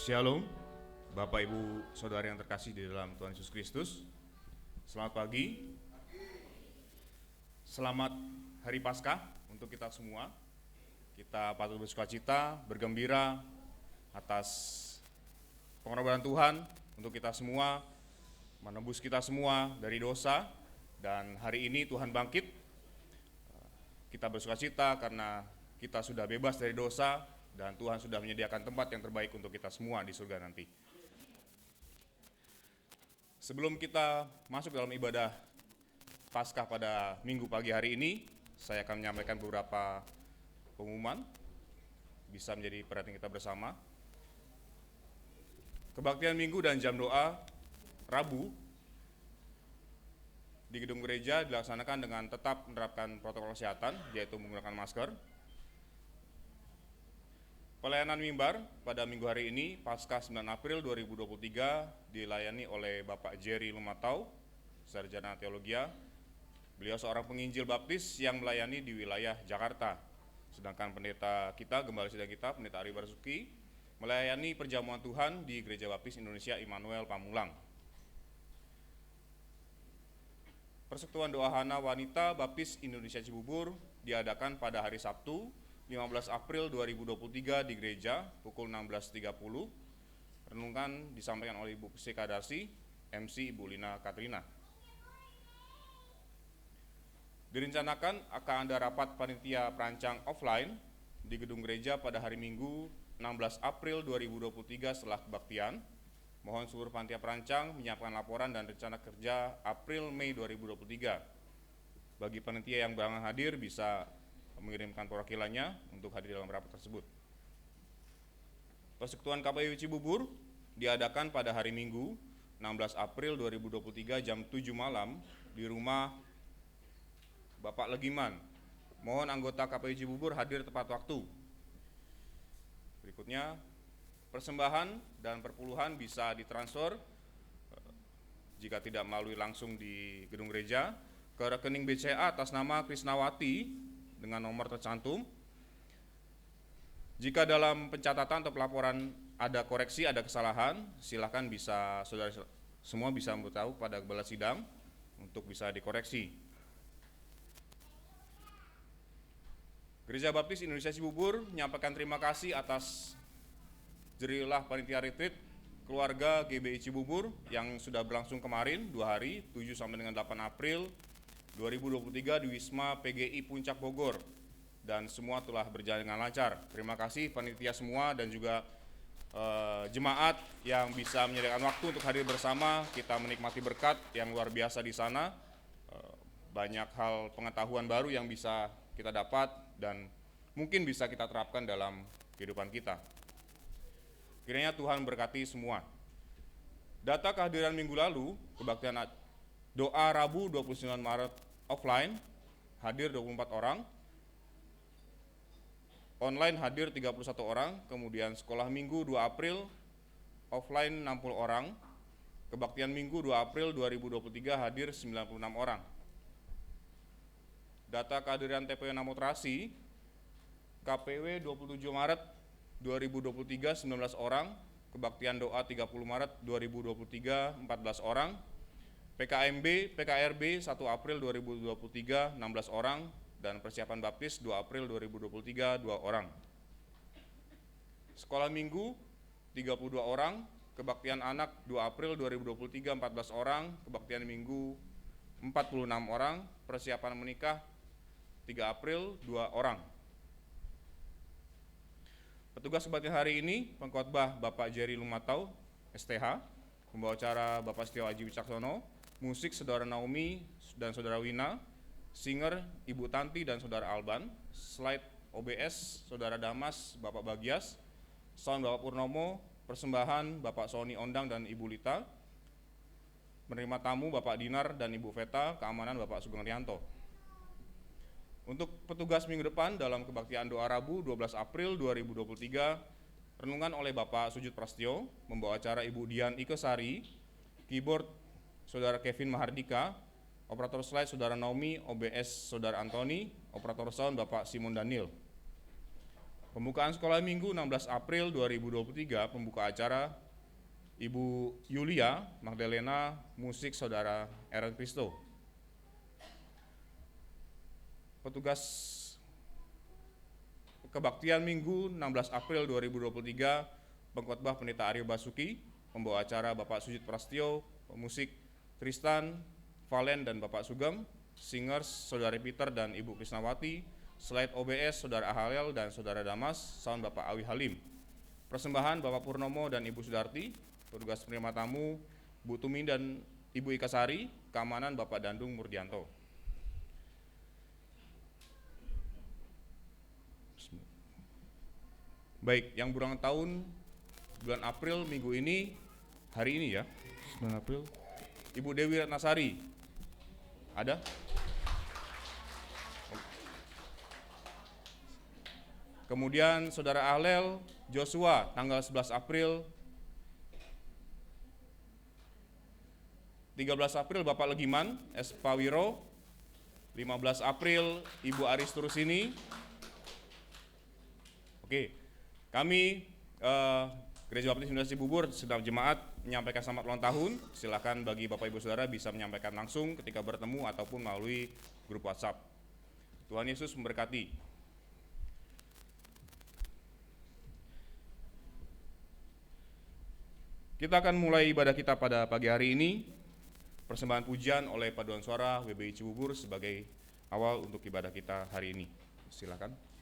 Shalom, Bapak Ibu Saudara yang terkasih di dalam Tuhan Yesus Kristus. Selamat pagi, selamat Hari Paskah untuk kita semua. Kita patut bersukacita, bergembira atas pengorbanan Tuhan untuk kita semua, menebus kita semua dari dosa. Dan hari ini Tuhan bangkit, kita bersukacita karena kita sudah bebas dari dosa, dan Tuhan sudah menyediakan tempat yang terbaik untuk kita semua di surga nanti. Sebelum kita masuk dalam ibadah Paskah pada minggu pagi hari ini, saya akan menyampaikan beberapa pengumuman, bisa menjadi perhatian kita bersama. Kebaktian minggu dan jam doa Rabu di gedung gereja dilaksanakan dengan tetap menerapkan protokol kesehatan, yaitu menggunakan masker. Pelayanan mimbar pada minggu hari ini, Paskah 9 April 2023, dilayani oleh Bapak Jerry Lumatau, sarjana teologia. Beliau seorang penginjil baptis yang melayani di wilayah Jakarta. Sedangkan pendeta kita, gembala sidang kita, pendeta Ari Barsuki, melayani perjamuan Tuhan di Gereja Baptis Indonesia Immanuel Pamulang. Persekutuan Doa Hana Wanita Baptis Indonesia Cibubur diadakan pada hari Sabtu 15 April 2023 di gereja pukul 16.30. Renungan disampaikan oleh Ibu Pc Kadarsi, MC Ibu Lina Katrina. Direncanakan akan ada rapat panitia perancang offline di gedung gereja pada hari Minggu 16 April 2023 setelah kebaktian. Mohon seluruh panitia perancang menyiapkan laporan dan rencana kerja April-Mei 2023. Bagi panitia yang berhalangan hadir bisa mengirimkan perwakilannya untuk hadir dalam rapat tersebut. Persekutuan KPU Cibubur diadakan pada hari Minggu 16 April 2023 jam 7 malam di rumah Bapak Legiman. Mohon anggota KPU Cibubur hadir tepat waktu. Berikutnya, persembahan dan perpuluhan bisa ditransfer jika tidak melalui langsung di gedung gereja ke rekening BCA atas nama Krisnawati dengan nomor tercantum. Jika dalam pencatatan atau pelaporan ada koreksi, ada kesalahan, silakan bisa saudara semua bisa memberitahu pada gembala sidang untuk bisa dikoreksi. Gereja Baptis Indonesia Cibubur menyampaikan terima kasih atas jerilah panitia retreat keluarga GBI Cibubur yang sudah berlangsung kemarin 2 hari, 7 sampai dengan 8 April 2023 di Wisma PGI Puncak Bogor, dan semua telah berjalan dengan lancar. Terima kasih panitia semua dan juga jemaat yang bisa menyediakan waktu untuk hadir bersama. Kita menikmati berkat yang luar biasa di sana. Banyak hal pengetahuan baru yang bisa kita dapat dan mungkin bisa kita terapkan dalam kehidupan kita. Kiranya Tuhan berkati semua. Data kehadiran minggu lalu, kebaktian doa Rabu 29 Maret offline hadir 24 orang, online hadir 31 orang, kemudian sekolah minggu 2 April offline 60 orang, kebaktian minggu 2 April 2023 hadir 96 orang. Data kehadiran TPW Namotrasi KPW 27 Maret 2023 19 orang, kebaktian doa 30 Maret 2023 14 orang, PKMB, PKRB 1 April 2023 16 orang, dan persiapan baptis 2 April 2023 2 orang. Sekolah minggu 32 orang, kebaktian anak 2 April 2023 14 orang, kebaktian minggu 46 orang, persiapan menikah 3 April 2 orang. Petugas kebaktian hari ini, pengkhotbah Bapak Jerry Lumatau, STH, pembawa acara Bapak Setio Aji Wicaksono, musik Saudara Naomi dan Saudara Wina, singer Ibu Tanti dan Saudara Alban, slide OBS Saudara Damas, Bapak Bagias, sound Bapak Purnomo, persembahan Bapak Sony Ondang dan Ibu Lita, menerima tamu Bapak Dinar dan Ibu Veta, keamanan Bapak Sugeng Rianto. Untuk petugas minggu depan dalam kebaktian doa Rabu 12 April 2023, renungan oleh Bapak Sujud Prastyo, membawa acara Ibu Dian Ikesari, keyboard Saudara Kevin Mahardika, operator slide Saudara Naomi, OBS Saudara Antoni, operator sound Bapak Simon Daniel. Pembukaan sekolah minggu 16 April 2023, pembuka acara Ibu Yulia Magdalena, musik Saudara Eren Kristo. Petugas kebaktian minggu 16 April 2023, pengkhotbah Pendeta Aryo Basuki, pembawa acara Bapak Sujit Prastio, pemusik Tristan, Valen dan Bapak Sugeng, singers Saudari Peter dan Ibu Krisnawati, slide OBS Saudara Ahalel dan Saudara Damas, sound Bapak Awi Halim. Persembahan Bapak Purnomo dan Ibu Sudarti, petugas penerima tamu Bu Tumi dan Ibu Ikasari, keamanan Bapak Dandung Murdianto. Baik, yang berulang tahun bulan April minggu ini, hari ini ya, 9 April, Ibu Dewi Ratnasari, ada? Kemudian Saudara Ahlel Joshua, tanggal 11 April. 13 April Bapak Legiman S. Pawiro. 15 April Ibu Aris Turusini. Oke, kami Gereja Baptis Indonesia Cibubur sedang jemaat menyampaikan selamat ulang tahun. Silakan bagi Bapak Ibu Saudara bisa menyampaikan langsung ketika bertemu ataupun melalui grup WhatsApp. Tuhan Yesus memberkati. Kita akan mulai ibadah kita pada pagi hari ini. Persembahan pujian oleh paduan suara WBI Cibubur sebagai awal untuk ibadah kita hari ini. Silakan.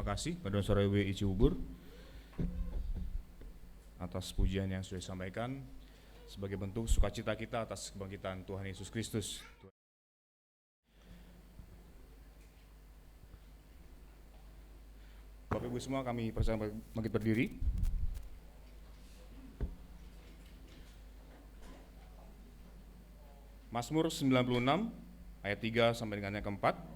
terima kasih pada Saudara GBI Cibubur atas pujian yang sudah disampaikan sebagai bentuk sukacita kita atas kebangkitan Tuhan Yesus Kristus. Bapak Ibu semua, kami persilakan bangkit berdiri. Mazmur 96 ayat 3 sampai dengan yang keempat.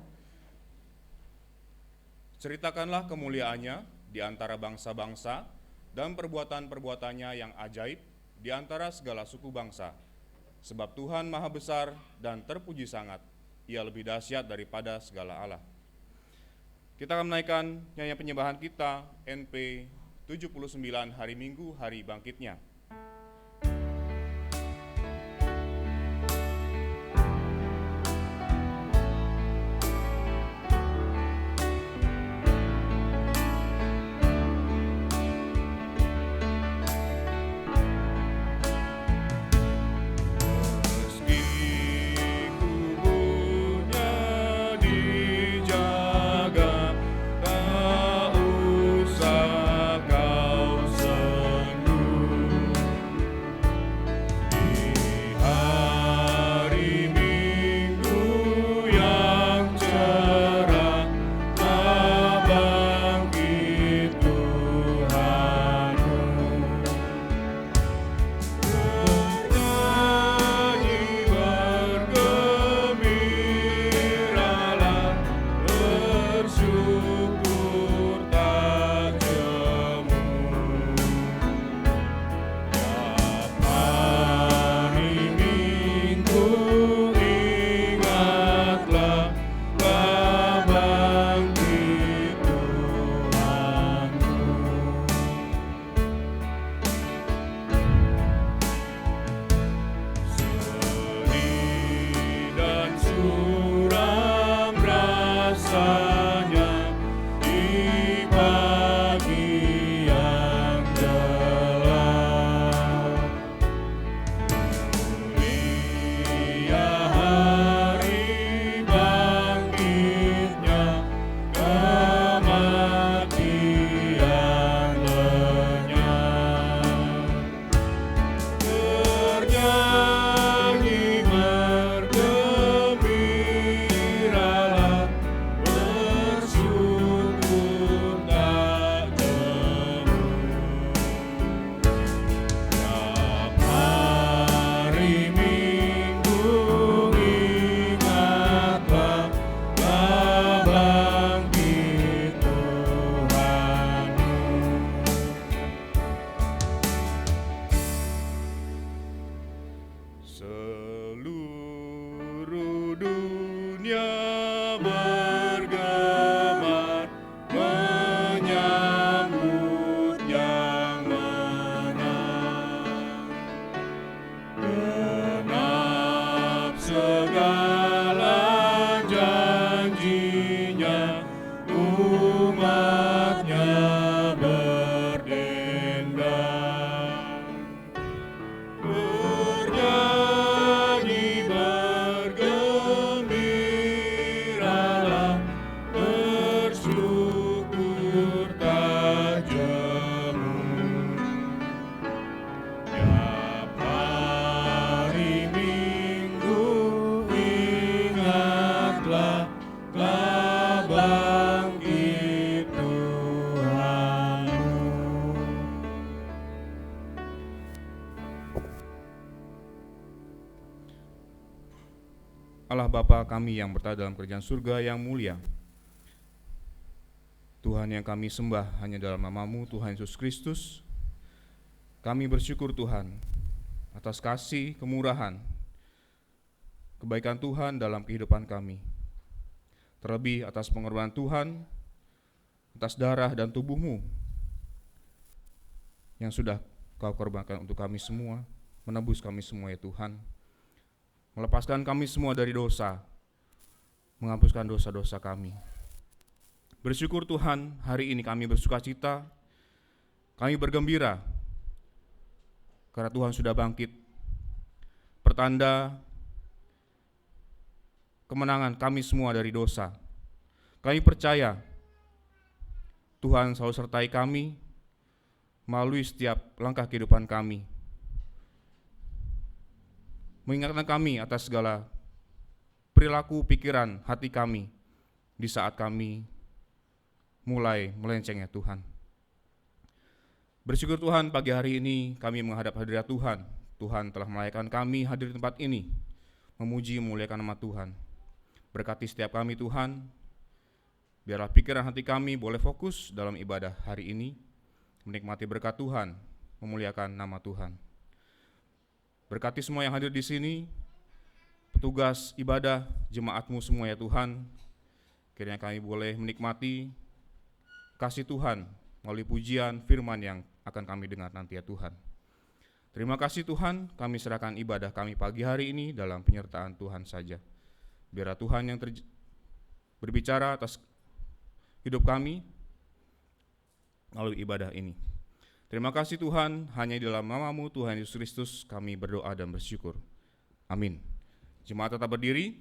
Ceritakanlah kemuliaannya di antara bangsa-bangsa dan perbuatan-perbuatannya yang ajaib di antara segala suku bangsa. Sebab Tuhan maha besar dan terpuji sangat, Ia lebih dahsyat daripada segala Allah. Kita akan menaikkan nyanyian penyembahan kita NP 79 Hari Minggu Hari Bangkitnya. Allah Bapa kami yang berada dalam kerajaan surga yang mulia, Tuhan yang kami sembah hanya dalam nama-Mu, Tuhan Yesus Kristus. Kami bersyukur Tuhan atas kasih, kemurahan, kebaikan Tuhan dalam kehidupan kami. Terlebih atas pengorbanan Tuhan, atas darah dan tubuh-Mu yang sudah Kau korbankan untuk kami semua, menebus kami semua ya Tuhan. Melepaskan kami semua dari dosa, menghapuskan dosa-dosa kami. Bersyukur Tuhan, hari ini kami bersukacita, kami bergembira, karena Tuhan sudah bangkit. Pertanda kemenangan kami semua dari dosa. Kami percaya Tuhan selalu sertai kami melalui setiap langkah kehidupan kami, mengingatkan kami atas segala perilaku, pikiran, hati kami di saat kami mulai melenceng ya Tuhan. Bersyukur Tuhan, pagi hari ini kami menghadap hadirat Tuhan. Tuhan telah melayakkan kami hadir di tempat ini, memuji memuliakan nama Tuhan. Berkati setiap kami Tuhan, biarlah pikiran hati kami boleh fokus dalam ibadah hari ini, menikmati berkat Tuhan, memuliakan nama Tuhan. Berkati semua yang hadir di sini, petugas ibadah, jemaat-Mu semua ya Tuhan. Kiranya kami boleh menikmati kasih Tuhan melalui pujian firman yang akan kami dengar nanti ya Tuhan. Terima kasih Tuhan, kami serahkan ibadah kami pagi hari ini dalam penyertaan Tuhan saja. Biarlah Tuhan yang berbicara atas hidup kami melalui ibadah ini. Terima kasih Tuhan, hanya di dalam nama-Mu Tuhan Yesus Kristus kami berdoa dan bersyukur. Amin. Jemaat tetap berdiri.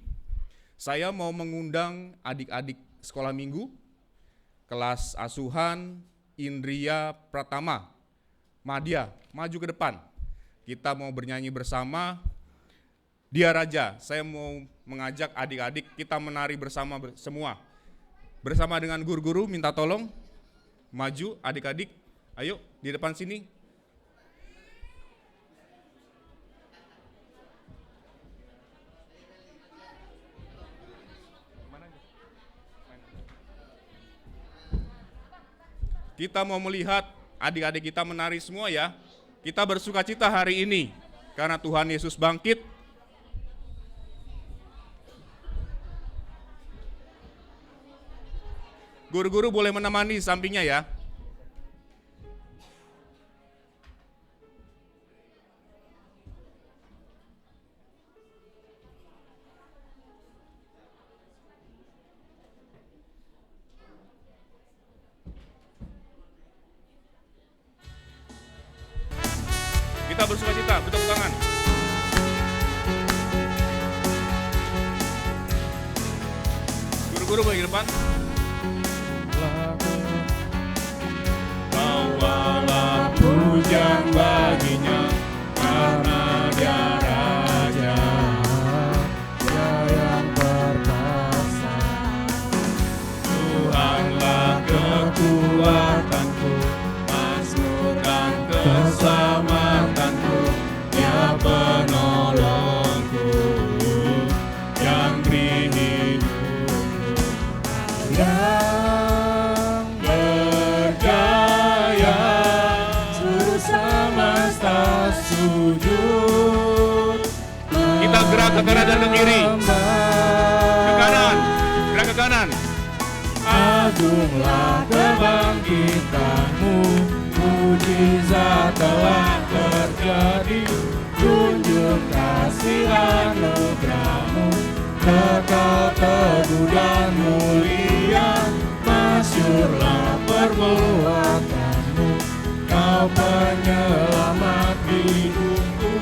Saya mau mengundang adik-adik sekolah minggu kelas asuhan Indria Pratama Madya maju ke depan. Kita mau bernyanyi bersama Dia Raja. Saya mau mengajak adik-adik kita menari bersama semua. Bersama dengan guru-guru minta tolong maju adik-adik. Ayo di depan sini. Kita mau melihat adik-adik kita menari semua ya. Kita bersukacita hari ini karena Tuhan Yesus bangkit. Guru-guru boleh menemani sampingnya ya. Kita bersukacita, bertepuk tangan. Guru-guru boleh ke depan. Bawalah pujian baginya, karena Dia Raja, Dia yang perkasa. Tuhanlah kekuatanku, mazmur dan keselamatanku, Dia penolongku, yang beri hidupku. Yang berjaya, seluruh semesta sujud. Kita gerak ke kanan dan ke kiri. Ke kanan, gerak ke kanan. Agunglah kebangkitan-Mu, mujizat telah terjadi. Junjung kasih anugerah-Mu, kekal teguh dan mulia. Masyurlah perbuatan-Mu, Kau penyelamat hidupku.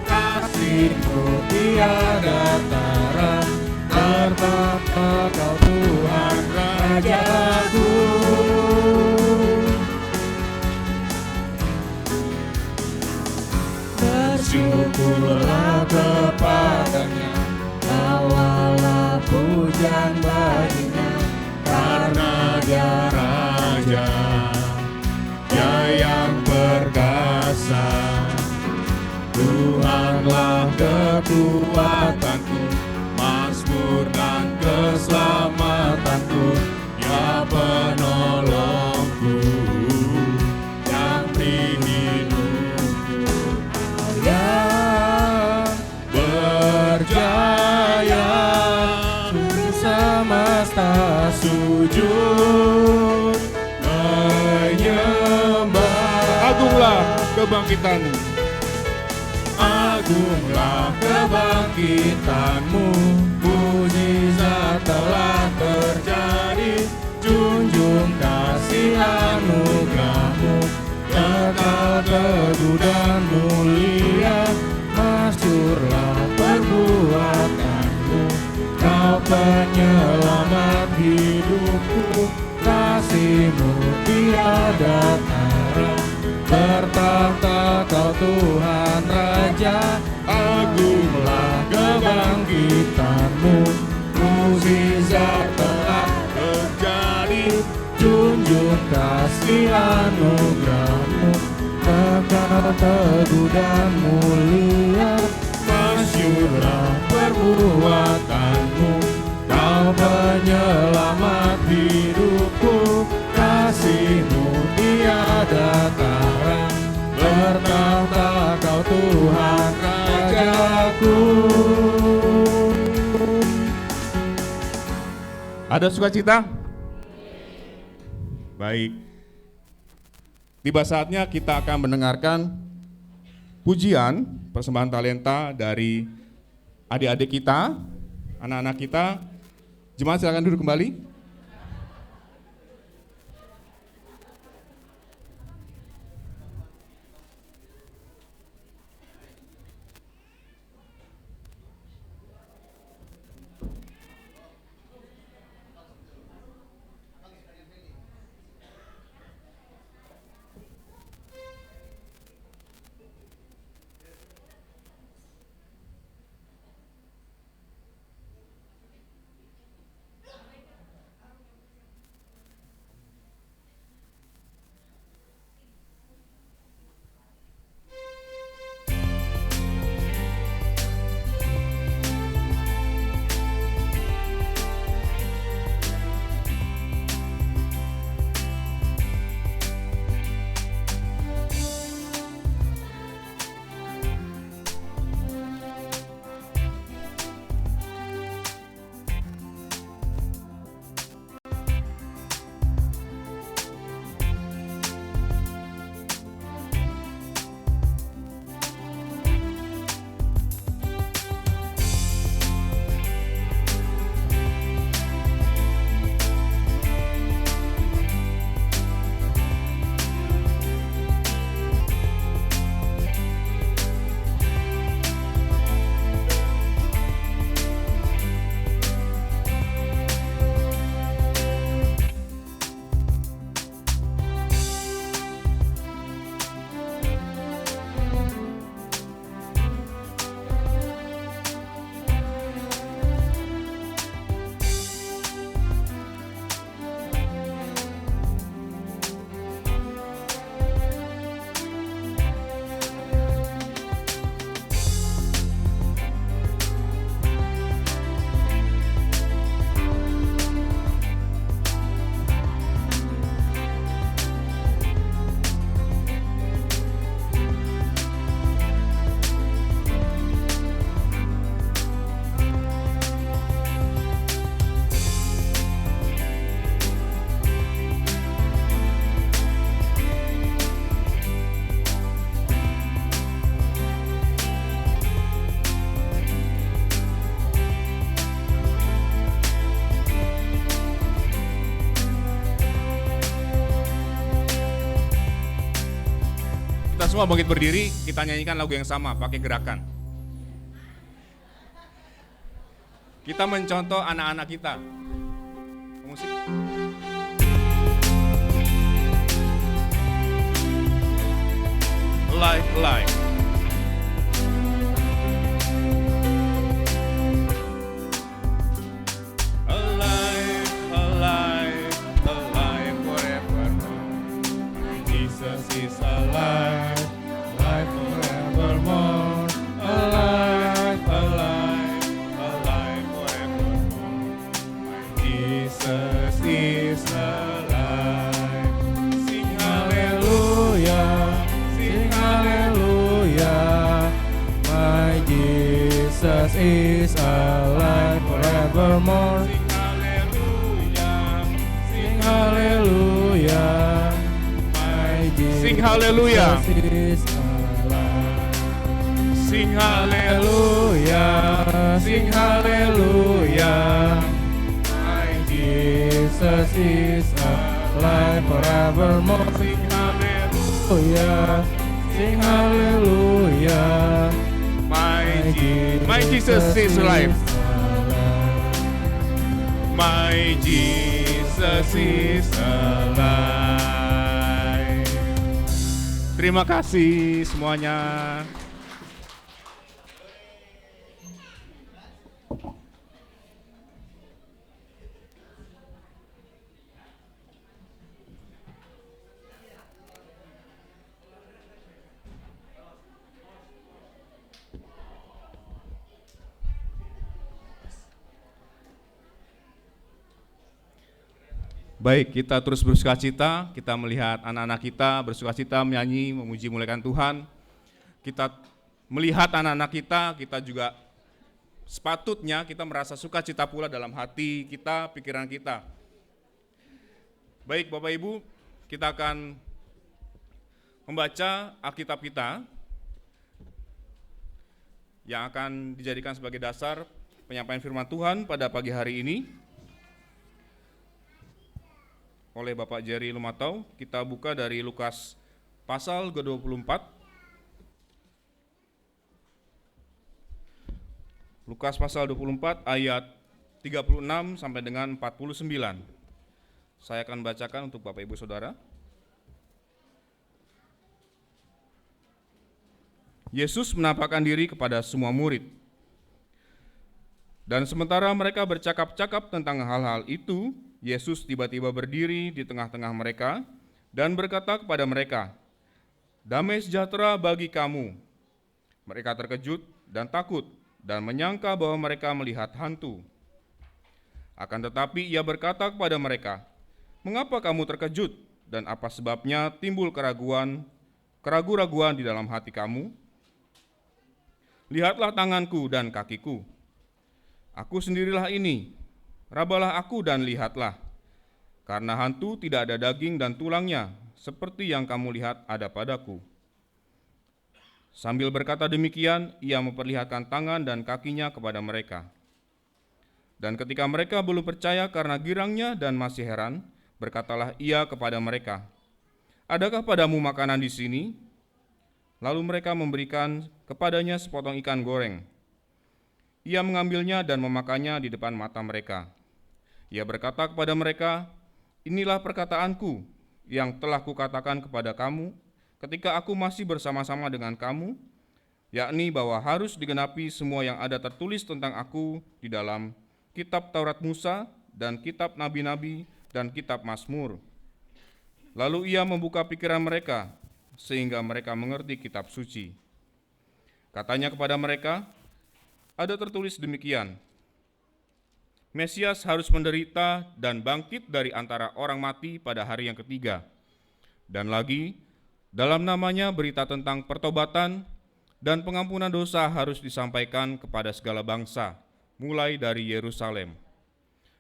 Kasih-Mu tiada tara, tertata Kau Tuhan Raja Agung. Bersyukurlah kepada-Nya, bawalah pujian baginya, karena Dia Raja, Dia yang perkasa. Tuhanlah kekuatanku, mazmur dan keselamatanku, Dia penolongku, yang beri hidupku. Yang berjaya, seluruh semesta sujud menyembah. Agunglah kebangkitan-Mu, agunglah kebangkitan-Mu, mujizat telah terjadi. Junjung kasih anugerah-Mu, kekal teguh dan mulia. Masyurlah perbuatan-Mu, Kau penyelamat hidupku. Kasih-Mu tiada tara. Bertahta Kau Tuhan Raja, agunglah kebangkitan-Mu. Mukjizat telah terjadi, junjung kasih anugerah-Mu. Kekal teguh dan mulia, masyurlah perbuatan-Mu. Kau penyelamat hidupku, kasih-Mu tiada tara. Bertahta Kau Tuhan Rajaku. Ada sukacita? Baik. Tiba saatnya kita akan mendengarkan pujian, persembahan talenta dari adik-adik kita, anak-anak kita. Jemaat silakan duduk kembali. Kita semua bangkit berdiri, kita nyanyikan lagu yang sama, pakai gerakan. Kita mencontoh anak-anak kita. Musik. Alive, alive. Alive, alive, alive forevermore. Jesus is alive, alive forevermore. Alive, alive, alive forevermore. My Jesus is alive. Sing hallelujah. Hallelujah, my Jesus is alive forevermore. Sing hallelujah, Sing hallelujah, my Jesus sing hallelujah, is alive. sing hallelujah, Sing hallelujah, my Jesus is alive forevermore. sing hallelujah, Hallelujah, sing hallelujah, my Jesus is alive. My Jesus is alive. Terima kasih semuanya. Baik, kita terus bersukacita, kita melihat anak-anak kita bersukacita menyanyi, memuji muliakan Tuhan. Kita melihat anak-anak kita juga sepatutnya kita merasa sukacita pula dalam hati kita, pikiran kita. Baik Bapak Ibu, kita akan membaca Alkitab kita yang akan dijadikan sebagai dasar penyampaian firman Tuhan pada pagi hari ini. Oleh Bapak Jerry Lumatau, kita buka dari Lukas pasal ke-24. Lukas pasal 24 ayat 36 sampai dengan 49. Saya akan bacakan untuk Bapak Ibu Saudara. Yesus menampakkan diri kepada semua murid. Dan sementara mereka bercakap-cakap tentang hal-hal itu, Yesus tiba-tiba berdiri di tengah-tengah mereka dan berkata kepada mereka, "Damai sejahtera bagi kamu." Mereka terkejut dan takut dan menyangka bahwa mereka melihat hantu. Akan tetapi ia berkata kepada mereka, "Mengapa kamu terkejut dan apa sebabnya timbul keraguan-raguan di dalam hati kamu? Lihatlah tanganku dan kakiku. Aku sendirilah ini. Rabalah aku dan lihatlah, karena hantu tidak ada daging dan tulangnya, seperti yang kamu lihat ada padaku." Sambil berkata demikian, ia memperlihatkan tangan dan kakinya kepada mereka. Dan ketika mereka belum percaya karena girangnya dan masih heran, berkatalah ia kepada mereka, "Adakah padamu makanan di sini?" Lalu mereka memberikan kepadanya sepotong ikan goreng. Ia mengambilnya dan memakannya di depan mata mereka. Ia berkata kepada mereka, "Inilah perkataanku yang telah kukatakan kepada kamu ketika aku masih bersama-sama dengan kamu, yakni bahwa harus digenapi semua yang ada tertulis tentang aku di dalam kitab Taurat Musa dan kitab Nabi-Nabi dan kitab Mazmur." Lalu ia membuka pikiran mereka sehingga mereka mengerti kitab suci. Katanya kepada mereka, "Ada tertulis demikian, Mesias harus menderita dan bangkit dari antara orang mati pada hari yang ketiga. Dan lagi, dalam namanya berita tentang pertobatan dan pengampunan dosa harus disampaikan kepada segala bangsa, mulai dari Yerusalem.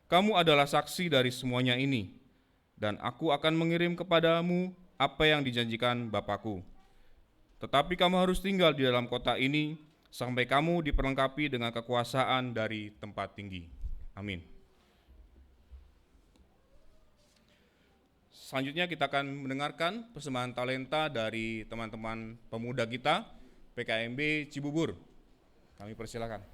Kamu adalah saksi dari semuanya ini, dan aku akan mengirim kepadamu apa yang dijanjikan Bapakku. Tetapi kamu harus tinggal di dalam kota ini sampai kamu diperlengkapi dengan kekuasaan dari tempat tinggi." Amin. Selanjutnya kita akan mendengarkan persembahan talenta dari teman-teman pemuda kita, PKMB Cibubur. Kami persilakan.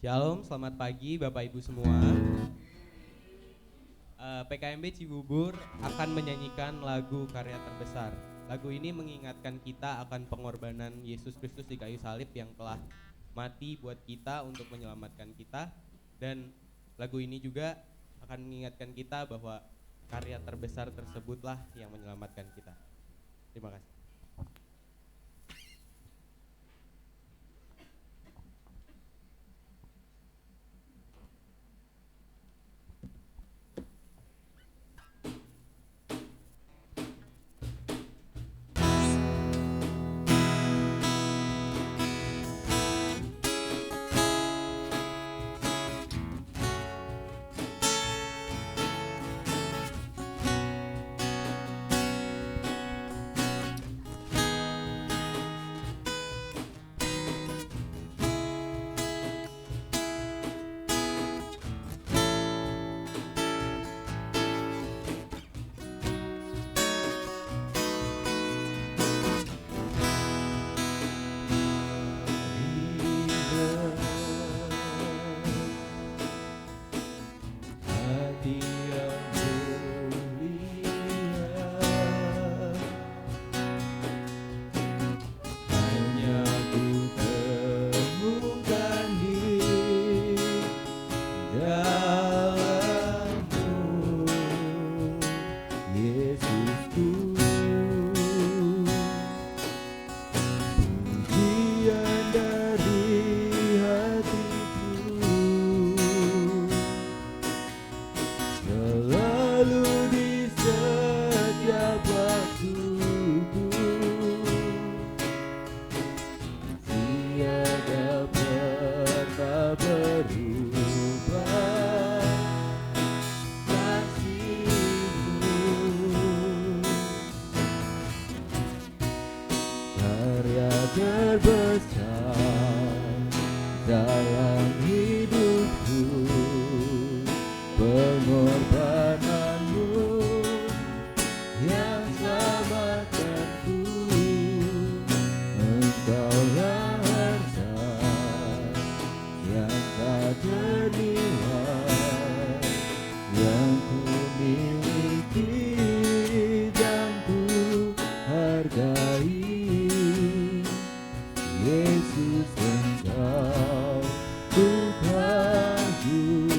Shalom, selamat pagi Bapak Ibu semua. PKMB Cibubur akan menyanyikan lagu karya terbesar. Lagu ini mengingatkan kita akan pengorbanan Yesus Kristus di kayu salib yang telah mati buat kita untuk menyelamatkan kita. Dan lagu ini juga akan mengingatkan kita bahwa karya terbesar tersebutlah yang menyelamatkan kita. Terima kasih. terbesar dalam hidupku, pengorbananmu yang selamatkanku. Engkaulah harta yang tak ternilai, yang ku miliki dan ku hargai. Yesus, Engkau ku kagumi.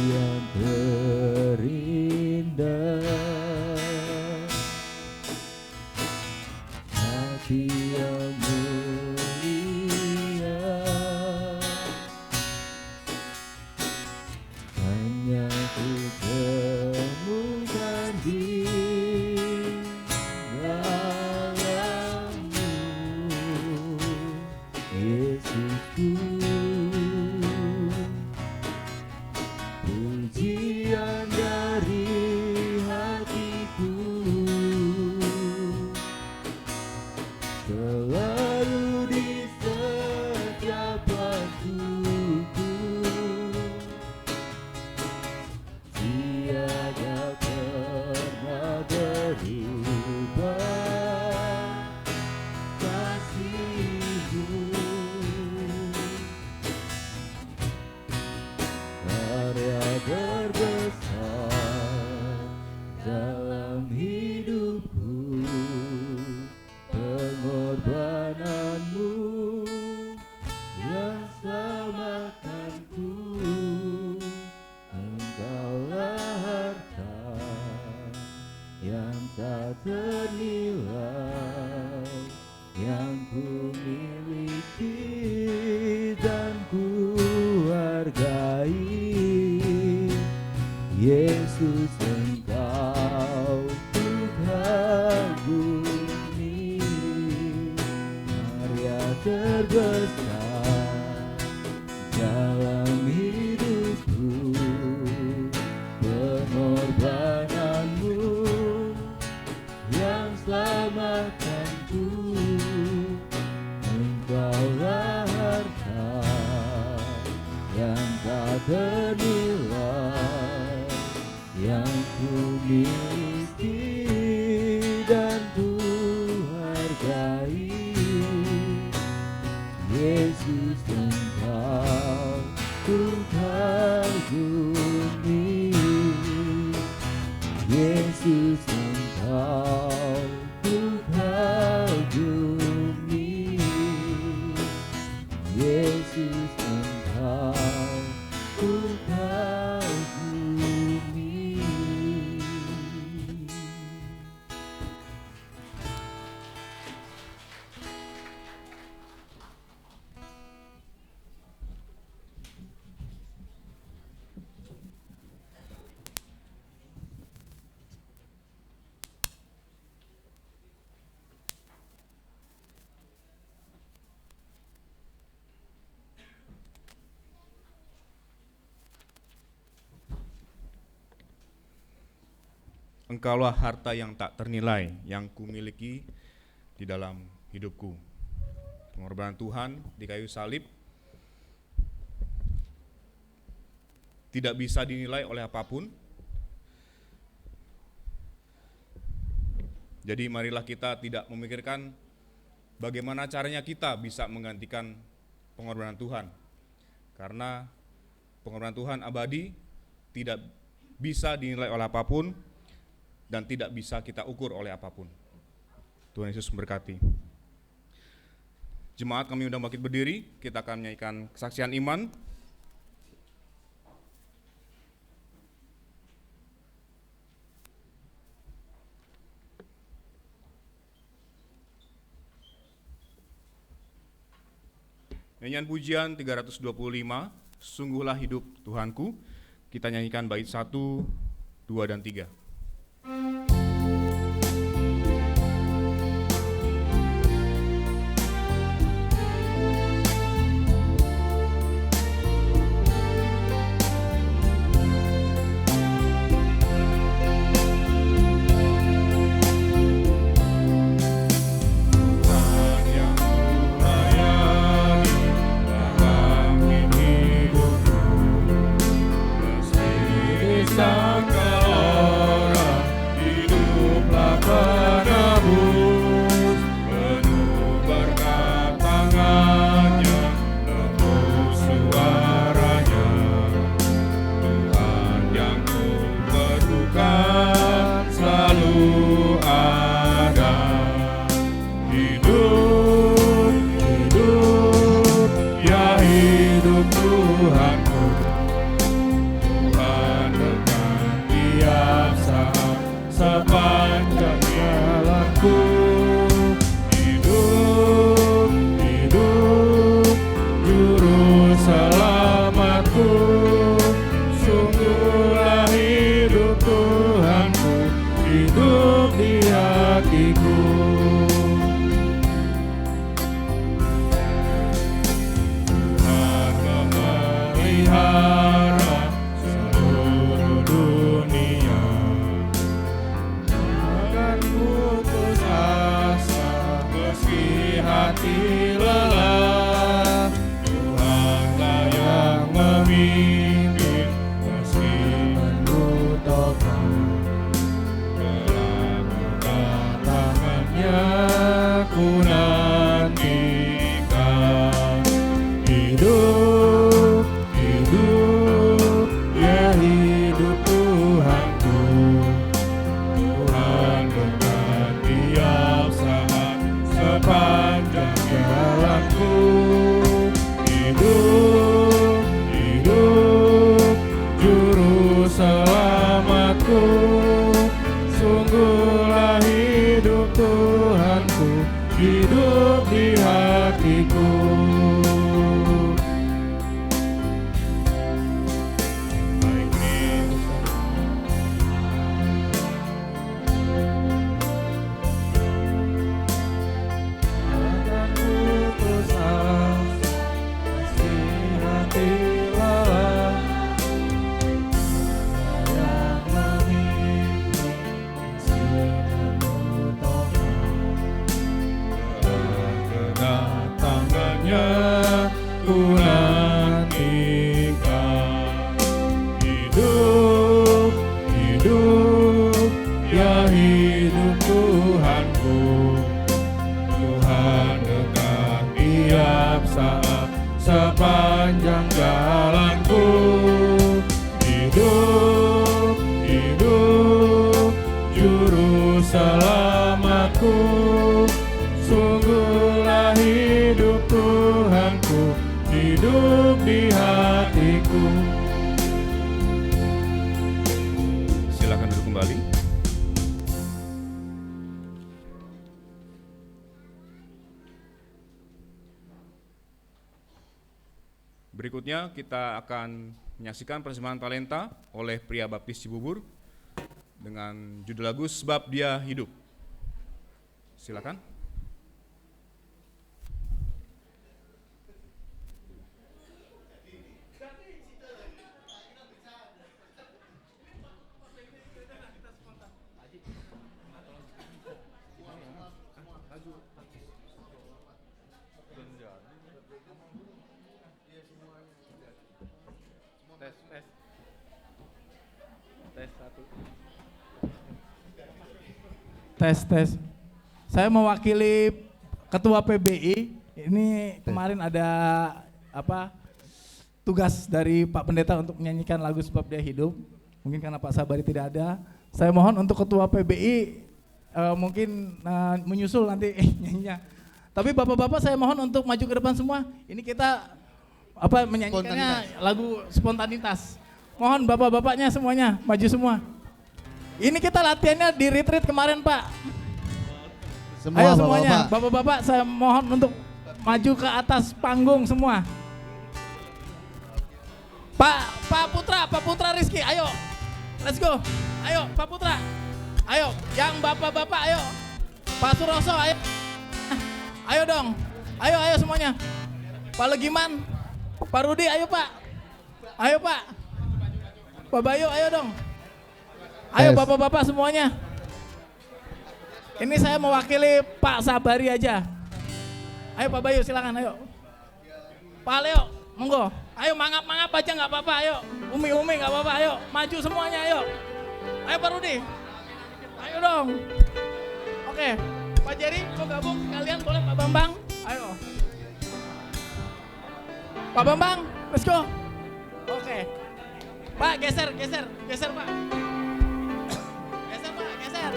Yang terindah, hati yang mulia, hanya ku temukan di dalam-Mu, Yesusku. Pujian dari hatiku selalu di setiap waktuku, tiada pernah berubah kasih-Mu. Karya terbesar dalam hidupku, pengorbananmu yang selamatkanku. Engkaulah harta yang tak ternilai, yang ku miliki dan ku hargai. Yesus, Engkau ku kagumi. Karya terbesar dalam hidupku, pengorbananmu yang selamatkanku. Engkaulah harta yang tak ternilai, yang ku miliki dan ku hargai. Yesus, Engkau ku kagumi. Yesus, Engkau ku kagumi. Yesus, Engkau ku kagumi. Engkaulah harta yang tak ternilai, yang kumiliki di dalam hidupku. Pengorbanan Tuhan di kayu salib tidak bisa dinilai oleh apapun. Jadi marilah kita tidak memikirkan bagaimana caranya kita bisa menggantikan pengorbanan Tuhan. Karena pengorbanan Tuhan abadi, tidak bisa dinilai oleh apapun, dan tidak bisa kita ukur oleh apapun. Tuhan Yesus memberkati. Jemaat, kami undang bangkit berdiri, kita akan menyanyikan kesaksian iman. Nyanyian pujian 325, Sungguhlah Hidup Tuhanku. Kita nyanyikan bait 1, 2, dan 3. hati lelah, Tuhanlah yang memimpin meski penuh topan. Dalam tangannya ku nantikan. Hidup, hidup, ya hidup Tuhanku. Tuhan dekat tiap saat sepanjang jalanku. Hidup, hidup, juru selamatku. Sungguhlah hidup Tuhanku, hidup di hatiku. Baik nih. Akan putus asa, meski hati lelah, yang memimpin meski penuh topan. Kedatangannya ku nantikan. Hidup, hidup, ya hidup Tuhanku. Tuhan dekat tiap saat sepanjang jalanku. Hidup, hidup, juru selamatku. Sungguhlah hidup Tuhanku, hidup di hatiku. Silakan duduk kembali. Berikutnya kita akan menyaksikan persembahan talenta oleh pria baptis Cibubur dengan judul lagu Sebab Dia Hidup. Silakan. Tes. Saya mewakili Ketua PBI. Ini kemarin ada tugas dari Pak Pendeta untuk menyanyikan lagu Sebab Dia Hidup. Mungkin karena Pak Sabari tidak ada. Saya mohon untuk Ketua PBI mungkin menyusul nanti nyanyinya. Tapi bapak-bapak saya mohon untuk maju ke depan semua. Ini kita menyanyikannya lagu spontanitas. Mohon bapak-bapaknya semuanya maju semua. Ini kita latihannya di retreat kemarin, Pak. Ayo semuanya, bapak-bapak saya mohon untuk maju ke atas panggung semua. Pak Putra Rizky, ayo. Let's go. Ayo Pak Putra. Ayo, yang bapak-bapak ayo. Pak Suroso ayo. Ayo dong. Ayo semuanya. Pak Legiman, Pak Rudi ayo Pak. Ayo Pak. Pak Bayu ayo dong. Ayo bapak-bapak semuanya. Ini saya mewakili Pak Sabari aja. Ayo Pak Bayu silakan ayo. Pak Leo, monggo. Ayo mangap-mangap aja nggak apa-apa ayo. Umi nggak apa-apa ayo. Maju semuanya ayo. Ayo Pak Rudi. Ayo dong. Oke. Pak Jerry mau gabung kalian boleh Pak Bambang. Ayo. Pak Bambang, let's go. Oke. Pak geser Pak. Geser Pak, geser.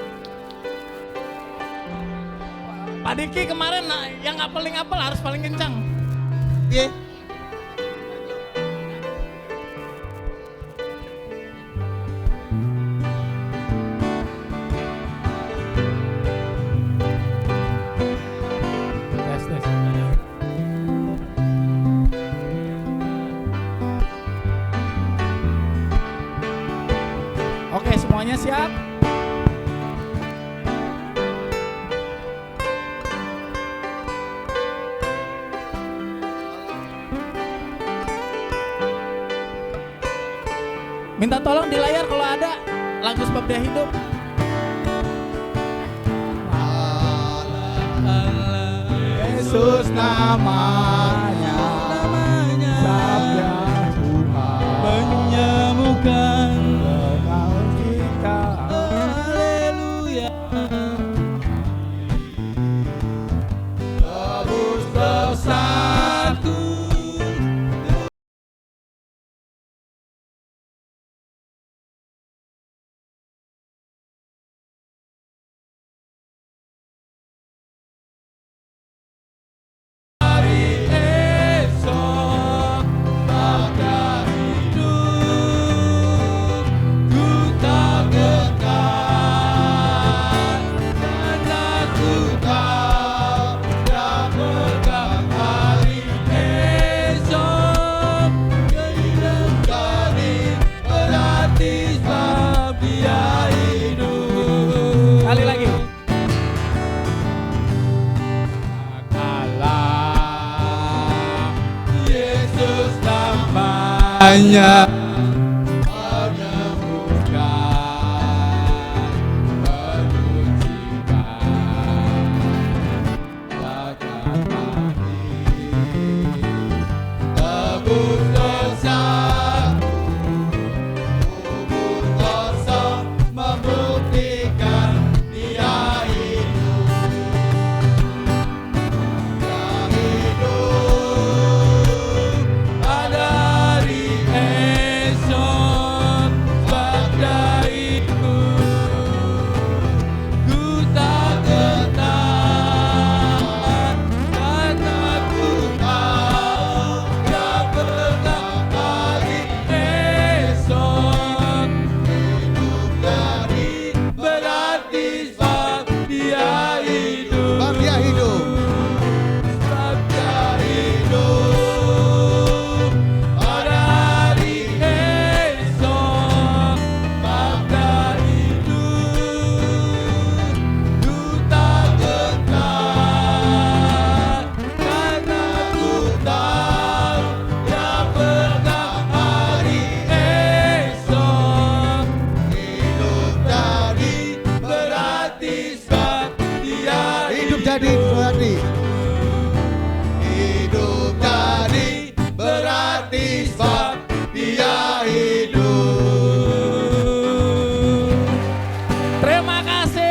Pak Diki kemarin yang ngapel harus paling kencang. Iya. Oke, semuanya siap? Minta tolong di layar kalau ada lagu Sebab Dia Hidup. Yesus namanya, sabda Tuhan menyembuhkan. mengalir kita. Haleluya. Tebus dosaku. Esok pada hidup ku tak gentar, karena ku tahu tak pegang hari esok. Kehidupan kami berarti sebab Dia hidup. Kali lagi. Allah Yesus namanya menyembuhkan, menyucikan, bahkan mati, tebus dosa, kubur kosong membuktikan Dia hidup. Pada hari esok, pada itu ku tak gentar, karena ku tahu Dia pegang hari esok. Hidup dari berarti sebab Dia hidup. Sebab Dia hidup. Sebab Dia hidup. Pada hari esok, pada itu ku tak gentar, karena ku tahu Dia pegang hari esok. Hidup dari berarti sebab Dia Hidup jadi berarti. Hidup jadi berarti sebab Dia hidup. Terima kasih.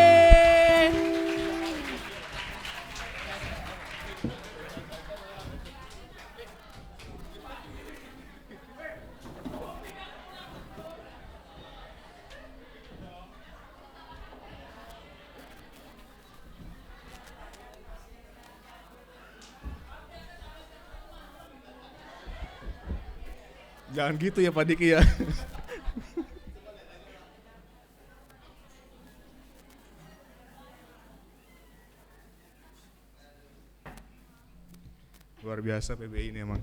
Jangan gitu ya Pak Diki ya. Luar biasa PBI ini emang.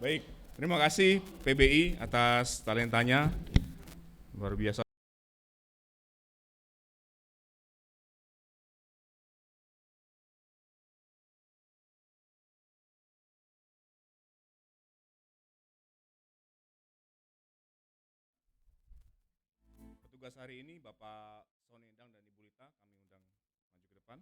Baik, terima kasih PBI atas talentanya. Luar biasa. Petugas hari ini Bapak Sony Endang dan Ibu Lita kami undang maju ke depan.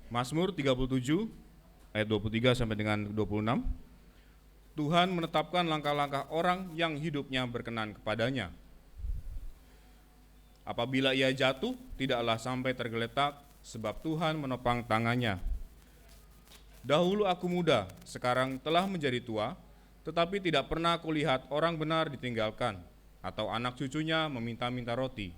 Mazmur 37 ayat 23 sampai dengan 26. Tuhan menetapkan langkah-langkah orang yang hidupnya berkenan kepadanya. Apabila ia jatuh, tidaklah sampai tergeletak, sebab Tuhan menopang tangannya. Dahulu aku muda, sekarang telah menjadi tua, tetapi tidak pernah kulihat orang benar ditinggalkan, atau anak cucunya meminta-minta roti.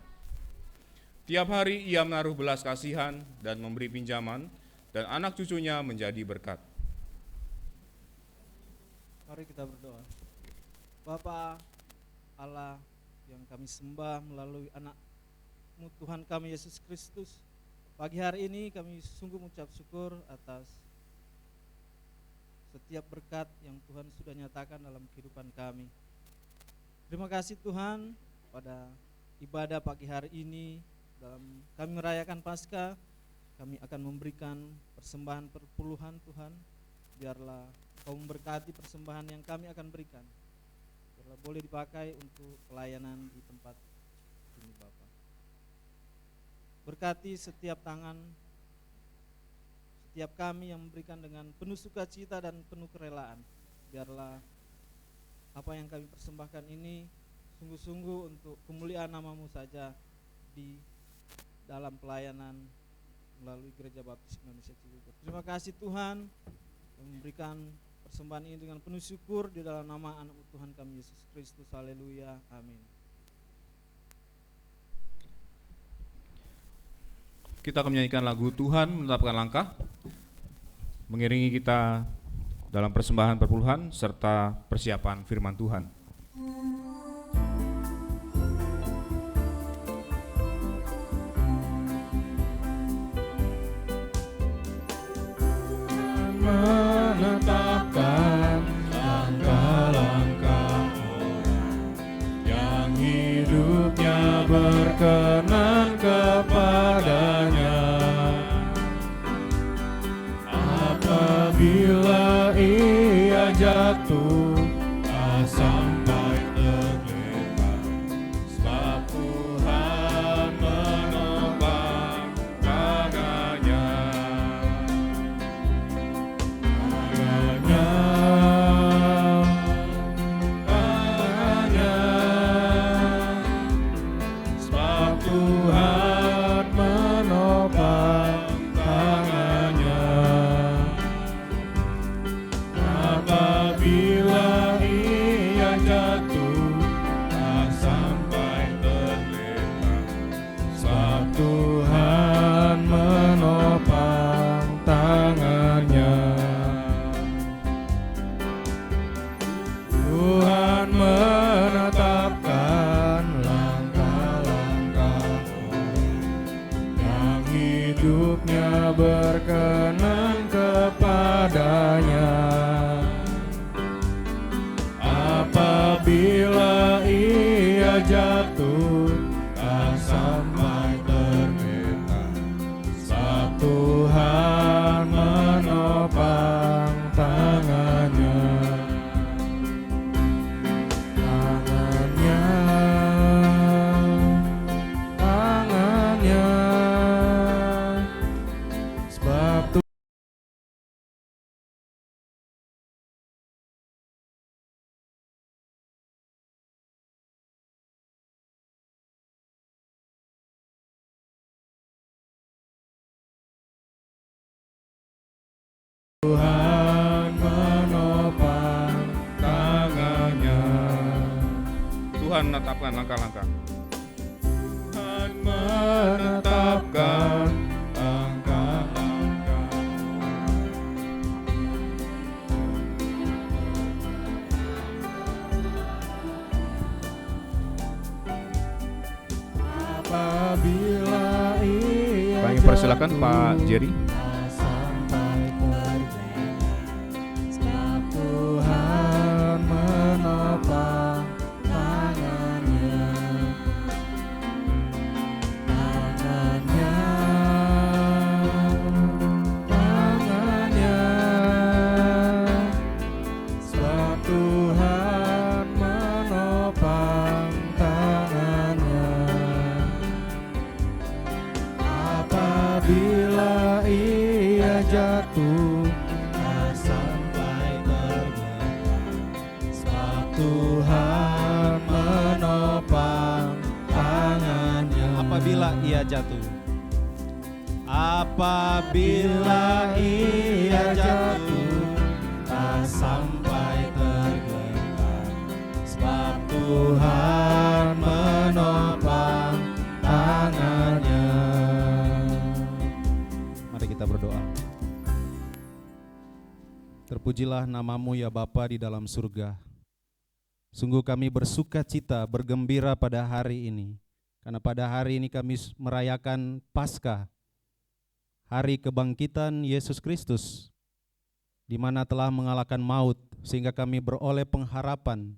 Tiap hari ia menaruh belas kasihan dan memberi pinjaman, dan anak cucunya menjadi berkat. Mari kita berdoa. Bapa Allah yang kami sembah melalui anak-Mu Tuhan kami Yesus Kristus, pagi hari ini kami sungguh mengucap syukur atas setiap berkat yang Tuhan sudah nyatakan dalam kehidupan kami. Terima kasih Tuhan pada ibadah pagi hari ini dalam kami merayakan Paskah. kami akan memberikan persembahan perpuluhan Tuhan. Biarlah Kau memberkati persembahan yang kami akan berikan. Biarlah boleh dipakai untuk pelayanan di tempat ini Bapa. Berkati setiap tangan, setiap kami yang memberikan dengan penuh sukacita dan penuh kerelaan. Biarlah apa yang kami persembahkan ini sungguh-sungguh untuk kemuliaan nama-Mu saja di dalam pelayanan melalui Gereja Baptis Indonesia Cibubur. Terima kasih Tuhan yang memberikan persembahan ini dengan penuh syukur di dalam nama anak Tuhan kami Yesus Kristus. Haleluya. Amin. Kita akan menyanyikan lagu Tuhan Menetapkan Langkah, mengiringi kita dalam persembahan perpuluhan serta persiapan firman Tuhan. Menetapkan langkah-langkah orang yang hidupnya berkenan kepadanya. Apabila ia jatuh, tak sampai terlempar, sebab Tuhan menopang tangannya. Sebab Tuhan menopang tangannya. Apabila ia jatuh, tak sampai terlempar, sebab Tuhan menopang tangannya. Tuhan menetapkan langkah-langkah orang yang hidupnya berkenan kepadanya. Apabila ia jatuh, tak sampai tergeletak, sebab Tuhan menopang tangannya. Tangannya, sebab Tuhan menopang tangannya. Tuhan menetapkan langkah-langkah. Tuhan menetapkan langkah-langkah. Apabila ia Kami persilakan Pak Jerry. sampai tergerak, sebab Tuhan menopang tangannya. Tangannya, sebab Tuhan menopang tangannya. Apabila ia jatuh, tak sampai tergerak, sebab Tuhan menopang tangannya. Apabila ia jatuh, apabila ia jatuh, tak sampai tergerak, sebab Tuhan menopang tangannya. Mari kita berdoa. Terpujilah nama-Mu ya Bapa di dalam surga. Sungguh kami bersuka cita, bergembira pada hari ini. Karena pada hari ini kami merayakan Paskah, hari kebangkitan Yesus Kristus, di mana telah mengalahkan maut, sehingga kami beroleh pengharapan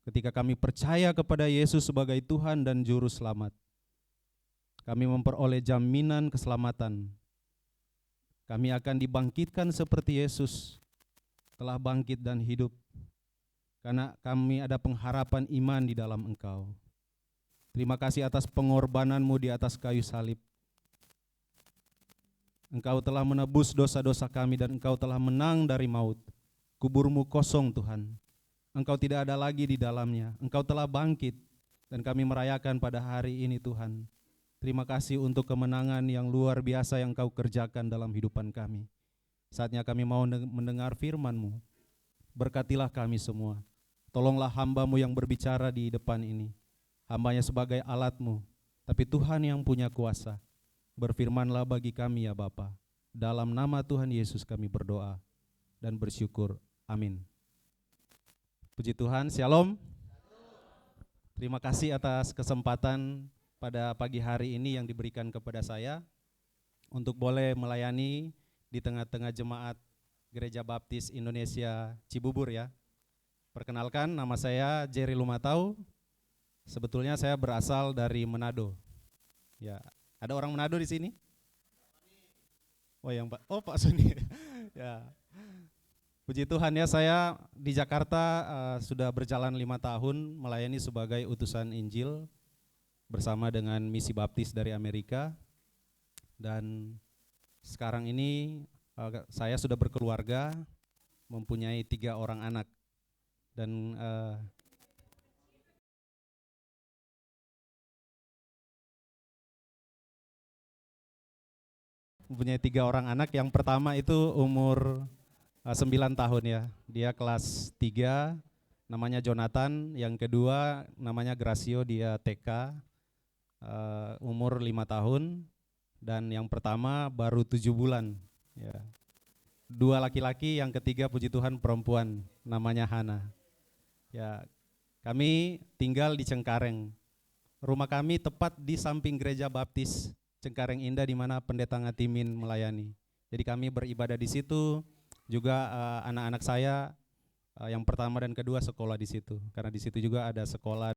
ketika kami percaya kepada Yesus sebagai Tuhan dan Juru Selamat. kami memperoleh jaminan keselamatan. Kami akan dibangkitkan seperti Yesus telah bangkit dan hidup, karena kami ada pengharapan iman di dalam Engkau. Terima kasih atas pengorbananmu di atas kayu salib. Engkau telah menebus dosa-dosa kami dan Engkau telah menang dari maut. Kuburmu kosong Tuhan. Engkau tidak ada lagi di dalamnya. Engkau telah bangkit dan kami merayakan pada hari ini Tuhan. Terima kasih untuk kemenangan yang luar biasa yang Engkau kerjakan dalam hidupan kami. Saatnya kami mau mendengar firman-Mu. Berkatilah kami semua. Tolonglah hamba-Mu yang berbicara di depan ini. Hambanya sebagai alat-Mu, tapi Tuhan yang punya kuasa. Berfirmanlah bagi kami ya Bapa. Dalam nama Tuhan Yesus kami berdoa dan bersyukur. Amin. Puji Tuhan, Shalom. Terima kasih atas kesempatan pada pagi hari ini yang diberikan kepada saya untuk boleh melayani di tengah-tengah jemaat Gereja Baptis Indonesia Cibubur ya. Perkenalkan, nama saya Jerry Lumatau. Sebetulnya saya berasal dari Manado. Ya, ada orang Manado di sini? Oh yang Pak Suni. Ya. Puji Tuhan ya, saya di Jakarta sudah berjalan 5 tahun melayani sebagai utusan Injil bersama dengan Misi Baptis dari Amerika. Dan sekarang ini saya sudah berkeluarga, mempunyai 3 orang anak. Dan mempunyai 3 orang anak. Yang pertama itu umur 9 tahun ya, dia kelas 3, namanya Jonathan. Yang kedua namanya Gracio, dia TK, umur 5 tahun. Dan yang pertama baru 7 bulan ya. 2 laki-laki, yang ketiga puji Tuhan perempuan, namanya Hana. Ya, kami tinggal di Cengkareng. Rumah kami tepat di samping Gereja Baptis Cengkareng Indah di mana Pendeta Ngatimin melayani. Jadi kami beribadah di situ. Juga anak-anak saya yang pertama dan kedua sekolah di situ. Karena di situ juga ada sekolah.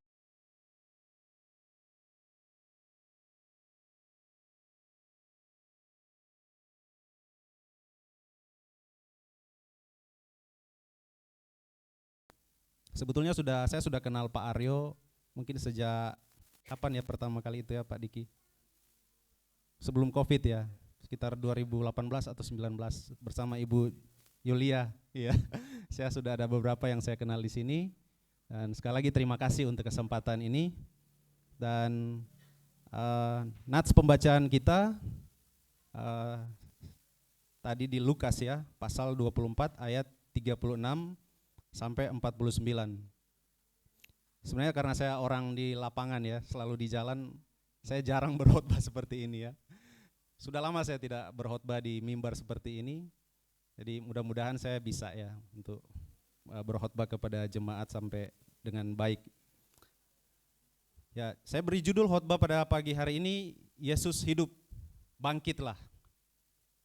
Sebetulnya saya sudah kenal Pak Aryo mungkin sejak kapan ya pertama kali itu ya Pak Diki? Sebelum Covid ya, sekitar 2018 atau 19 bersama Ibu Yulia. Iya. Saya sudah ada beberapa yang saya kenal di sini. Dan sekali lagi terima kasih untuk kesempatan ini. Dan nats pembacaan kita tadi di Lukas ya, pasal 24 ayat 36 sampai 49. Sebenarnya karena saya orang di lapangan ya, selalu di jalan, saya jarang berkhotbah seperti ini ya. Sudah lama saya tidak berkhotbah di mimbar seperti ini. Jadi mudah-mudahan saya bisa ya untuk berkhotbah kepada jemaat sampai dengan baik. Ya, saya beri judul khotbah pada pagi hari ini, Yesus hidup, bangkitlah.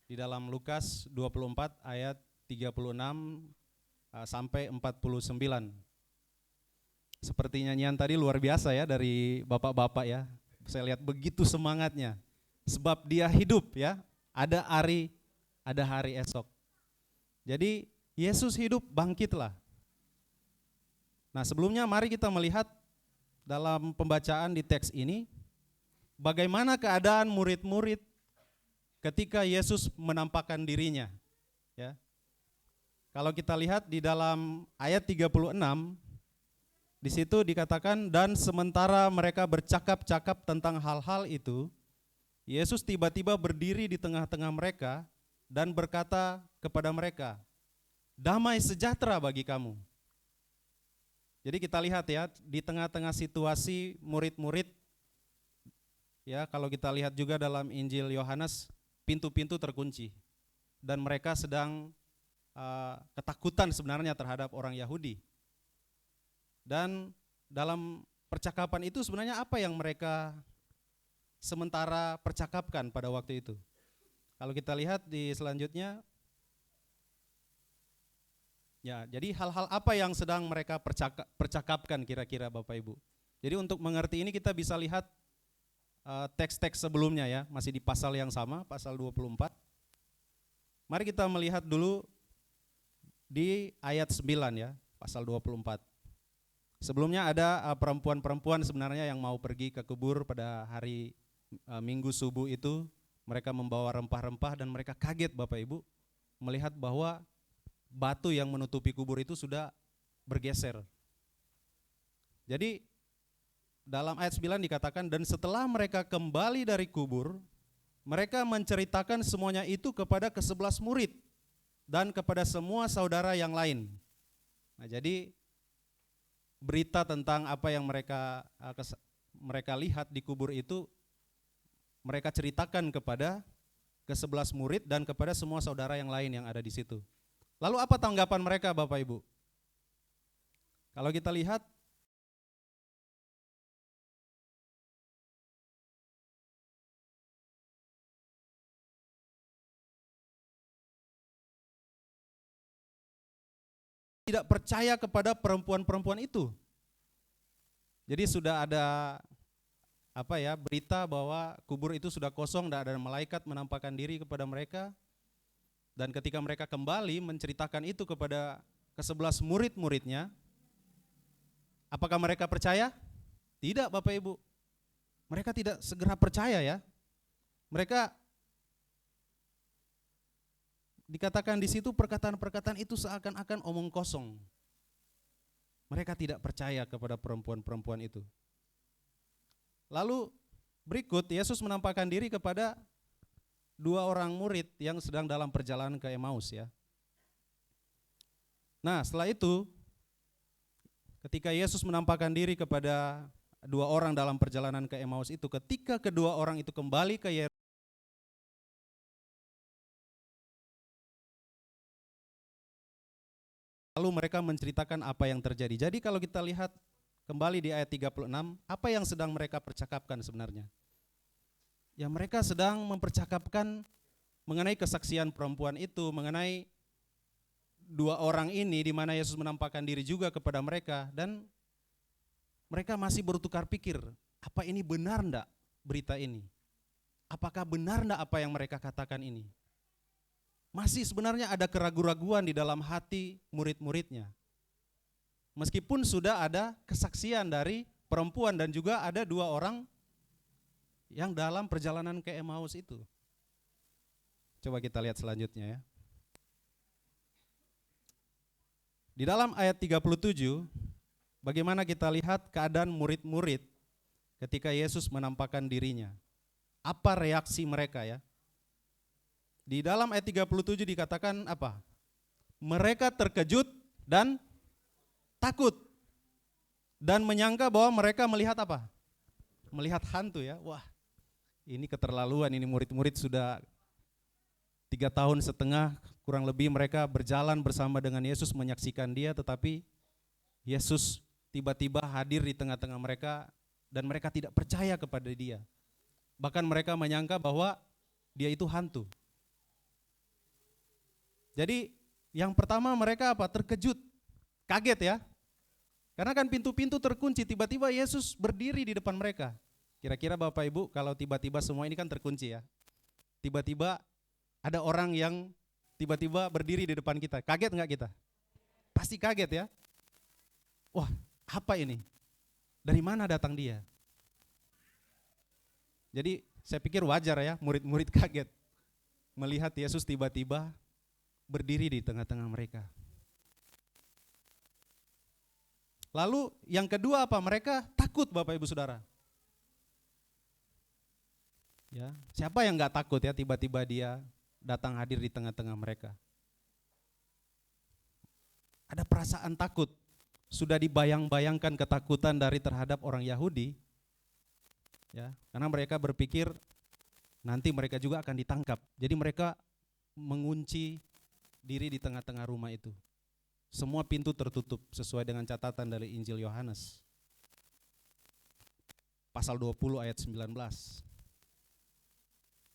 Di dalam Lukas 24 ayat 36 sampai 49. Seperti nyanyian tadi luar biasa ya dari bapak-bapak ya. Saya lihat begitu semangatnya. Sebab dia hidup ya, ada hari esok. Jadi Yesus hidup, bangkitlah. Nah sebelumnya mari kita melihat dalam pembacaan di teks ini, bagaimana keadaan murid-murid ketika Yesus menampakkan dirinya. Ya. Kalau kita lihat di dalam ayat 36, di situ dikatakan, dan sementara mereka bercakap-cakap tentang hal-hal itu, Yesus tiba-tiba berdiri di tengah-tengah mereka dan berkata kepada mereka, damai sejahtera bagi kamu. Jadi kita lihat ya, di tengah-tengah situasi murid-murid, ya kalau kita lihat juga dalam Injil Yohanes, pintu-pintu terkunci. Dan mereka sedang ketakutan sebenarnya terhadap orang Yahudi. Dan dalam percakapan itu sebenarnya apa yang mereka sementara percakapkan pada waktu itu? Kalau kita lihat di selanjutnya, ya jadi hal-hal apa yang sedang mereka percakapkan kira-kira Bapak Ibu? Jadi untuk mengerti ini kita bisa lihat teks-teks sebelumnya ya, masih di pasal yang sama, pasal 24. Mari kita melihat dulu di ayat 9 ya, pasal 24. Sebelumnya ada perempuan-perempuan sebenarnya yang mau pergi ke kubur pada hari Minggu subuh itu. Mereka membawa rempah-rempah dan mereka kaget Bapak Ibu melihat bahwa batu yang menutupi kubur itu sudah bergeser. Jadi dalam ayat 9 dikatakan, dan setelah mereka kembali dari kubur, mereka menceritakan semuanya itu kepada ke-11 murid dan kepada semua saudara yang lain. Nah, jadi berita tentang apa yang mereka lihat di kubur itu mereka ceritakan kepada ke-11 murid dan kepada semua saudara yang lain yang ada di situ. Lalu apa tanggapan mereka Bapak Ibu? Kalau kita lihat tidak percaya kepada perempuan-perempuan itu. Jadi sudah ada berita bahwa kubur itu sudah kosong dan ada malaikat menampakkan diri kepada mereka. Dan ketika mereka kembali menceritakan itu kepada ke-11 murid-muridnya, apakah mereka percaya? Tidak Bapak Ibu. Mereka tidak segera percaya ya. Mereka dikatakan di situ perkataan-perkataan itu seakan-akan omong kosong. Mereka tidak percaya kepada perempuan-perempuan itu. Lalu berikut Yesus menampakkan diri kepada 2 orang murid yang sedang dalam perjalanan ke Emmaus ya. Nah, setelah itu ketika Yesus menampakkan diri kepada 2 orang dalam perjalanan ke Emmaus itu, ketika kedua orang itu kembali ke Yerusalem, lalu mereka menceritakan apa yang terjadi. Jadi kalau kita lihat kembali di ayat 36, apa yang sedang mereka percakapkan sebenarnya? Ya mereka sedang mempercakapkan mengenai kesaksian perempuan itu, mengenai 2 orang ini di mana Yesus menampakkan diri juga kepada mereka, dan mereka masih bertukar pikir, apa ini benar enggak berita ini? Apakah benar enggak apa yang mereka katakan ini? Masih sebenarnya ada keraguan-raguan di dalam hati murid-muridnya. Meskipun sudah ada kesaksian dari perempuan dan juga ada 2 orang yang dalam perjalanan ke Emmaus itu. Coba kita lihat selanjutnya ya. Di dalam ayat 37, bagaimana kita lihat keadaan murid-murid ketika Yesus menampakkan dirinya. Apa reaksi mereka ya? Di dalam ayat 37 dikatakan apa? Mereka terkejut dan takut dan menyangka bahwa mereka melihat apa? Melihat hantu ya. Wah, ini keterlaluan, ini murid-murid sudah 3,5 tahun kurang lebih mereka berjalan bersama dengan Yesus menyaksikan dia, tetapi Yesus tiba-tiba hadir di tengah-tengah mereka dan mereka tidak percaya kepada dia. Bahkan mereka menyangka bahwa dia itu hantu. Jadi yang pertama mereka apa? Terkejut, kaget ya. Karena kan pintu-pintu terkunci, tiba-tiba Yesus berdiri di depan mereka. Kira-kira Bapak Ibu kalau tiba-tiba semua ini kan terkunci ya. Tiba-tiba ada orang yang tiba-tiba berdiri di depan kita, kaget enggak kita? Pasti kaget ya. Wah, apa ini? Dari mana datang dia? Jadi saya pikir wajar ya murid-murid kaget melihat Yesus tiba-tiba berdiri di tengah-tengah mereka. Lalu yang kedua apa? Mereka takut Bapak Ibu Saudara. Ya, siapa yang enggak takut ya tiba-tiba dia datang hadir di tengah-tengah mereka? Ada perasaan takut. Sudah dibayang-bayangkan ketakutan dari terhadap orang Yahudi. Ya, karena mereka berpikir nanti mereka juga akan ditangkap. Jadi mereka mengunci diri di tengah-tengah rumah itu. Semua pintu tertutup sesuai dengan catatan dari Injil Yohanes. Pasal 20 ayat 19.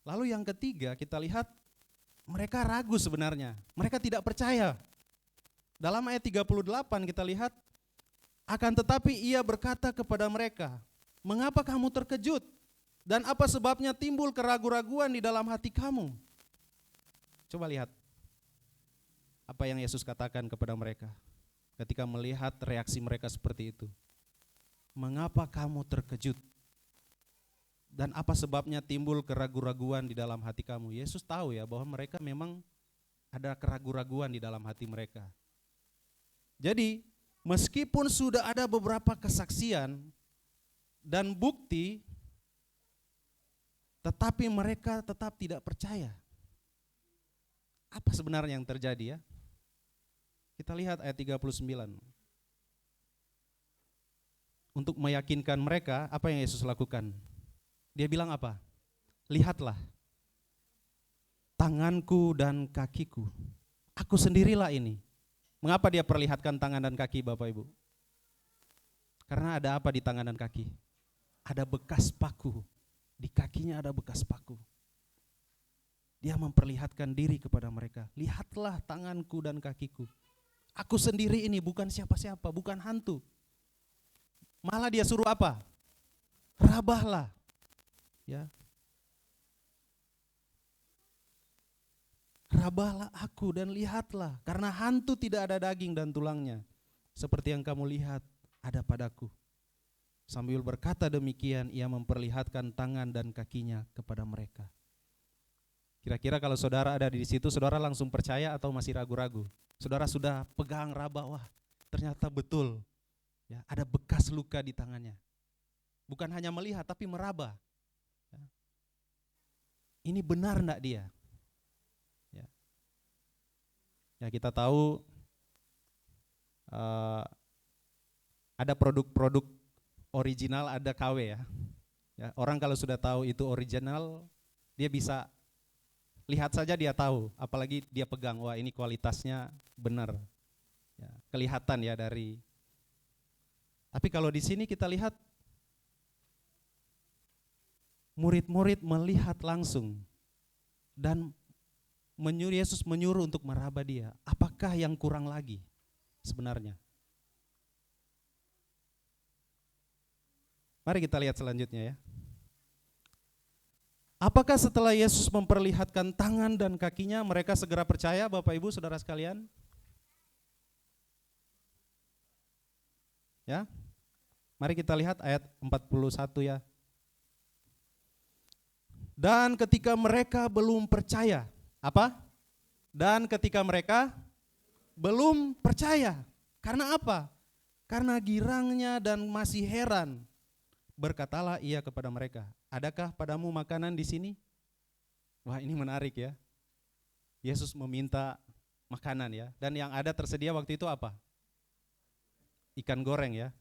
Lalu yang ketiga kita lihat mereka ragu sebenarnya. Mereka tidak percaya. Dalam ayat 38 kita lihat, akan tetapi ia berkata kepada mereka, mengapa kamu terkejut Dan apa sebabnya timbul keraguan-raguan di dalam hati kamu? Coba lihat apa yang Yesus katakan kepada mereka ketika melihat reaksi mereka seperti itu. Mengapa kamu terkejut? Dan apa sebabnya timbul keraguan-raguan di dalam hati kamu? Yesus tahu ya bahwa mereka memang ada keraguan-raguan di dalam hati mereka. Jadi meskipun sudah ada beberapa kesaksian dan bukti, tetapi mereka tetap tidak percaya. Apa sebenarnya yang terjadi ya? Kita lihat ayat 39. Untuk meyakinkan mereka, apa yang Yesus lakukan? Dia bilang apa? Lihatlah tanganku dan kakiku. Aku sendirilah ini. Mengapa dia perlihatkan tangan dan kaki, Bapak Ibu? Karena ada apa di tangan dan kaki? Ada bekas paku. Di kakinya ada bekas paku. Dia memperlihatkan diri kepada mereka. Lihatlah tanganku dan kakiku. Aku sendiri ini, bukan siapa-siapa, bukan hantu. Malah dia suruh apa? Rabahlah. Ya. Rabahlah aku dan lihatlah, karena hantu tidak ada daging dan tulangnya, seperti yang kamu lihat ada padaku. Sambil berkata demikian, ia memperlihatkan tangan dan kakinya kepada mereka. Kira-kira kalau saudara ada di situ, saudara langsung percaya atau masih ragu-ragu? Saudara sudah pegang raba, wah ternyata betul, ya, ada bekas luka di tangannya. Bukan hanya melihat tapi meraba. Ya. Ini benar enggak dia? Ya, ya kita tahu ada produk-produk original, ada KW ya. Ya. Orang kalau sudah tahu itu original, dia bisa lihat saja dia tahu, apalagi dia pegang, wah ini kualitasnya benar. Ya, kelihatan ya dari. Tapi kalau di sini kita lihat murid-murid melihat langsung dan Yesus menyuruh untuk meraba dia. Apakah yang kurang lagi sebenarnya? Mari kita lihat selanjutnya ya. Apakah setelah Yesus memperlihatkan tangan dan kakinya mereka segera percaya, Bapak Ibu Saudara sekalian? Ya. Mari kita lihat ayat 41 ya. Dan ketika mereka belum percaya, apa? Dan ketika mereka belum percaya. Karena apa? Karena girangnya dan masih heran. Berkatalah ia kepada mereka, adakah padamu makanan di sini? Wah, ini menarik ya. Yesus meminta makanan ya. Dan yang ada tersedia waktu itu apa? Ikan goreng ya.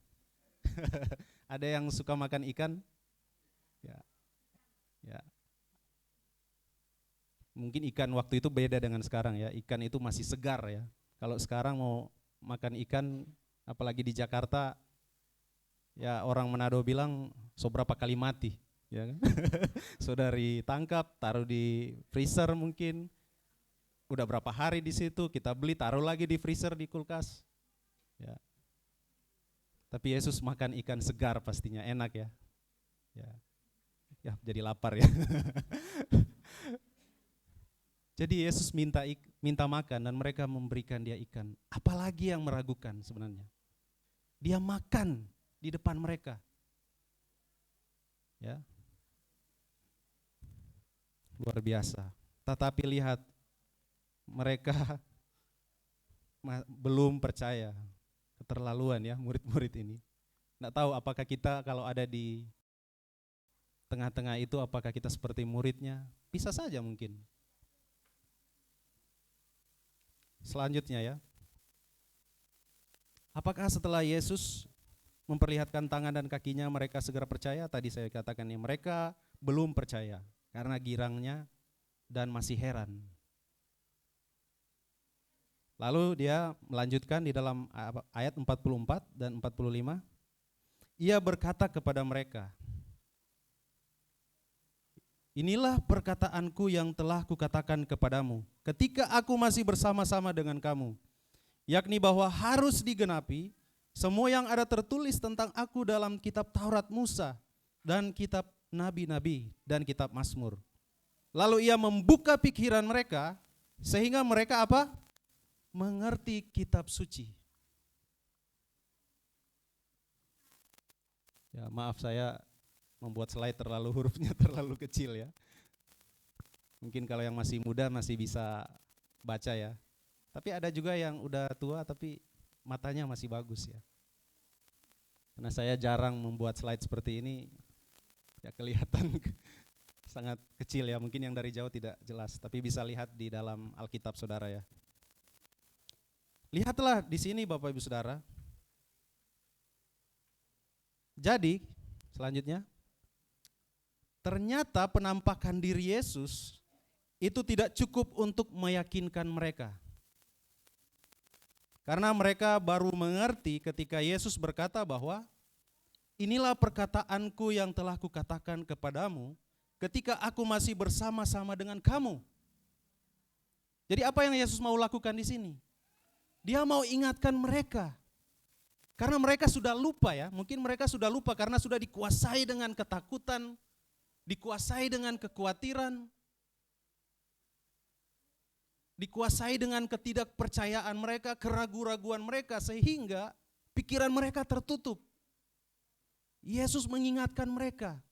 Ada yang suka makan ikan? Ya. Ya. Mungkin ikan waktu itu beda dengan sekarang ya. Ikan itu masih segar ya. Kalau sekarang mau makan ikan, apalagi di Jakarta, ya orang Manado bilang seberapa kali mati, ya kan? Saudari tangkap, taruh di freezer mungkin, udah berapa hari di situ, kita beli, taruh lagi di freezer di kulkas. Ya. Tapi Yesus makan ikan segar pastinya, enak ya. Ya jadi lapar ya. Jadi Yesus minta makan dan mereka memberikan dia ikan. Apalagi yang meragukan sebenarnya? Dia makan di depan mereka. Ya. Luar biasa. Tetapi lihat, mereka belum percaya. Keterlaluan ya murid-murid ini. Nggak tahu apakah kita kalau ada di tengah-tengah itu, apakah kita seperti muridnya? Bisa saja mungkin. Selanjutnya ya. Apakah setelah Yesus memperlihatkan tangan dan kakinya mereka segera percaya? Tadi saya katakan ya, mereka belum percaya karena girangnya dan masih heran. Lalu dia melanjutkan di dalam ayat 44 dan 45. Ia berkata kepada mereka, inilah perkataanku yang telah kukatakan kepadamu ketika aku masih bersama-sama dengan kamu, yakni bahwa harus digenapi semua yang ada tertulis tentang aku dalam kitab Taurat Musa dan kitab nabi-nabi dan kitab Mazmur. Lalu ia membuka pikiran mereka sehingga mereka apa? Mengerti kitab suci. Ya, maaf saya membuat slide terlalu hurufnya terlalu kecil ya. Mungkin kalau yang masih muda masih bisa baca ya. Tapi ada juga yang udah tua tapi matanya masih bagus ya. Karena saya jarang membuat slide seperti ini, ya kelihatan sangat kecil ya. Mungkin yang dari jauh tidak jelas, tapi bisa lihat di dalam Alkitab saudara ya. Lihatlah di sini Bapak Ibu Saudara. Jadi selanjutnya, ternyata penampakan diri Yesus itu tidak cukup untuk meyakinkan mereka. Karena mereka baru mengerti ketika Yesus berkata bahwa inilah perkataanku yang telah kukatakan kepadamu ketika aku masih bersama-sama dengan kamu. Jadi apa yang Yesus mau lakukan di sini? Dia mau ingatkan mereka. Karena mereka sudah lupa ya, mungkin mereka sudah lupa karena sudah dikuasai dengan ketakutan, dikuasai dengan kekhawatiran, dikuasai dengan ketidakpercayaan mereka, keraguan-raguan mereka sehingga pikiran mereka tertutup. Yesus mengingatkan mereka.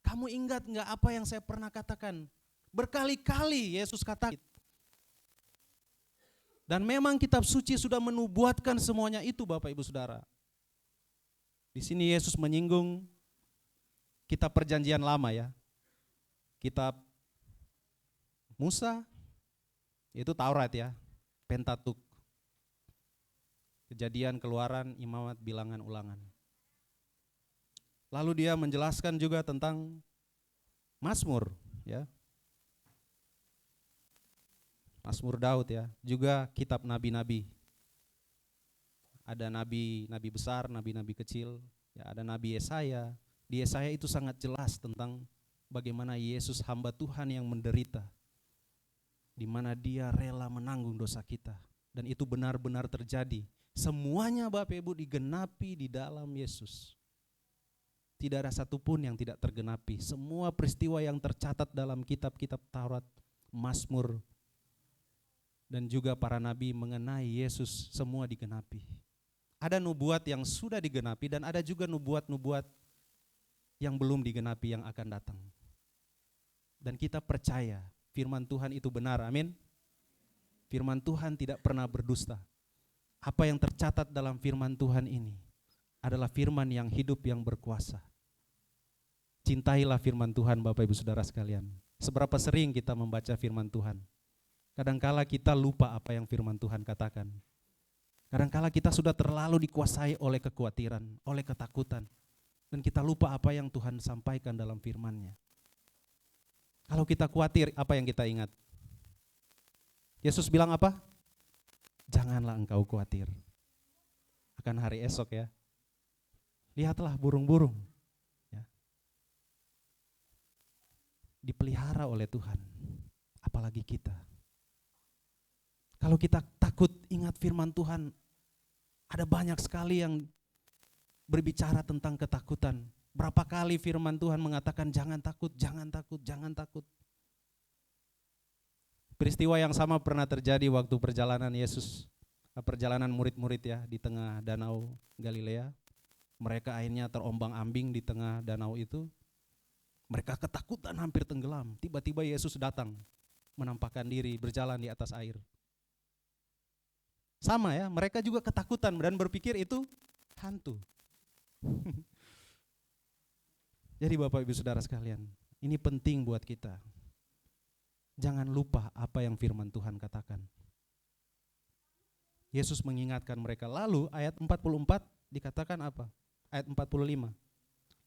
Kamu ingat enggak apa yang saya pernah katakan? Berkali-kali Yesus katakan. Dan memang kitab suci sudah menubuatkan semuanya itu Bapak Ibu Saudara. Di sini Yesus menyinggung kitab perjanjian lama ya. Kitab Musa, itu Taurat ya, Pentatuk. Kejadian, Keluaran, Imamat, Bilangan, Ulangan. Lalu dia menjelaskan juga tentang Mazmur ya. Mazmur Daud ya, juga kitab nabi-nabi. Ada nabi-nabi besar, nabi-nabi kecil, ya ada nabi Yesaya. Di Yesaya itu sangat jelas tentang bagaimana Yesus hamba Tuhan yang menderita. Di mana dia rela menanggung dosa kita. Dan itu benar-benar terjadi. Semuanya Bapak Ibu digenapi di dalam Yesus. Tidak ada satupun yang tidak tergenapi. Semua peristiwa yang tercatat dalam kitab-kitab Taurat, Mazmur, dan juga para nabi mengenai Yesus semua digenapi. Ada nubuat yang sudah digenapi dan ada juga nubuat-nubuat yang belum digenapi yang akan datang. Dan kita percaya firman Tuhan itu benar, amin. Firman Tuhan tidak pernah berdusta. Apa yang tercatat dalam firman Tuhan ini adalah firman yang hidup yang berkuasa. Cintailah firman Tuhan Bapak Ibu Saudara sekalian. Seberapa sering kita membaca firman Tuhan? Kadangkala kita lupa apa yang firman Tuhan katakan. Kadangkala kita sudah terlalu dikuasai oleh kekhawatiran, oleh ketakutan. Dan kita lupa apa yang Tuhan sampaikan dalam firman-Nya. Kalau kita khawatir, apa yang kita ingat? Yesus bilang apa? Janganlah engkau khawatir akan hari esok ya. Lihatlah burung-burung. Ya. Dipelihara oleh Tuhan, apalagi kita. Kalau kita takut, ingat firman Tuhan, ada banyak sekali yang berbicara tentang ketakutan. Berapa kali firman Tuhan mengatakan jangan takut, jangan takut, jangan takut. Peristiwa yang sama pernah terjadi waktu perjalanan Yesus, perjalanan murid-murid ya di tengah danau Galilea. Mereka akhirnya terombang-ambing di tengah danau itu. Mereka ketakutan hampir tenggelam. Tiba-tiba Yesus datang, menampakkan diri, berjalan di atas air. Sama ya, mereka juga ketakutan dan berpikir itu hantu. Jadi Bapak Ibu Saudara sekalian, ini penting buat kita. Jangan lupa apa yang firman Tuhan katakan. Yesus mengingatkan mereka. Lalu ayat 44 dikatakan apa? Ayat 45.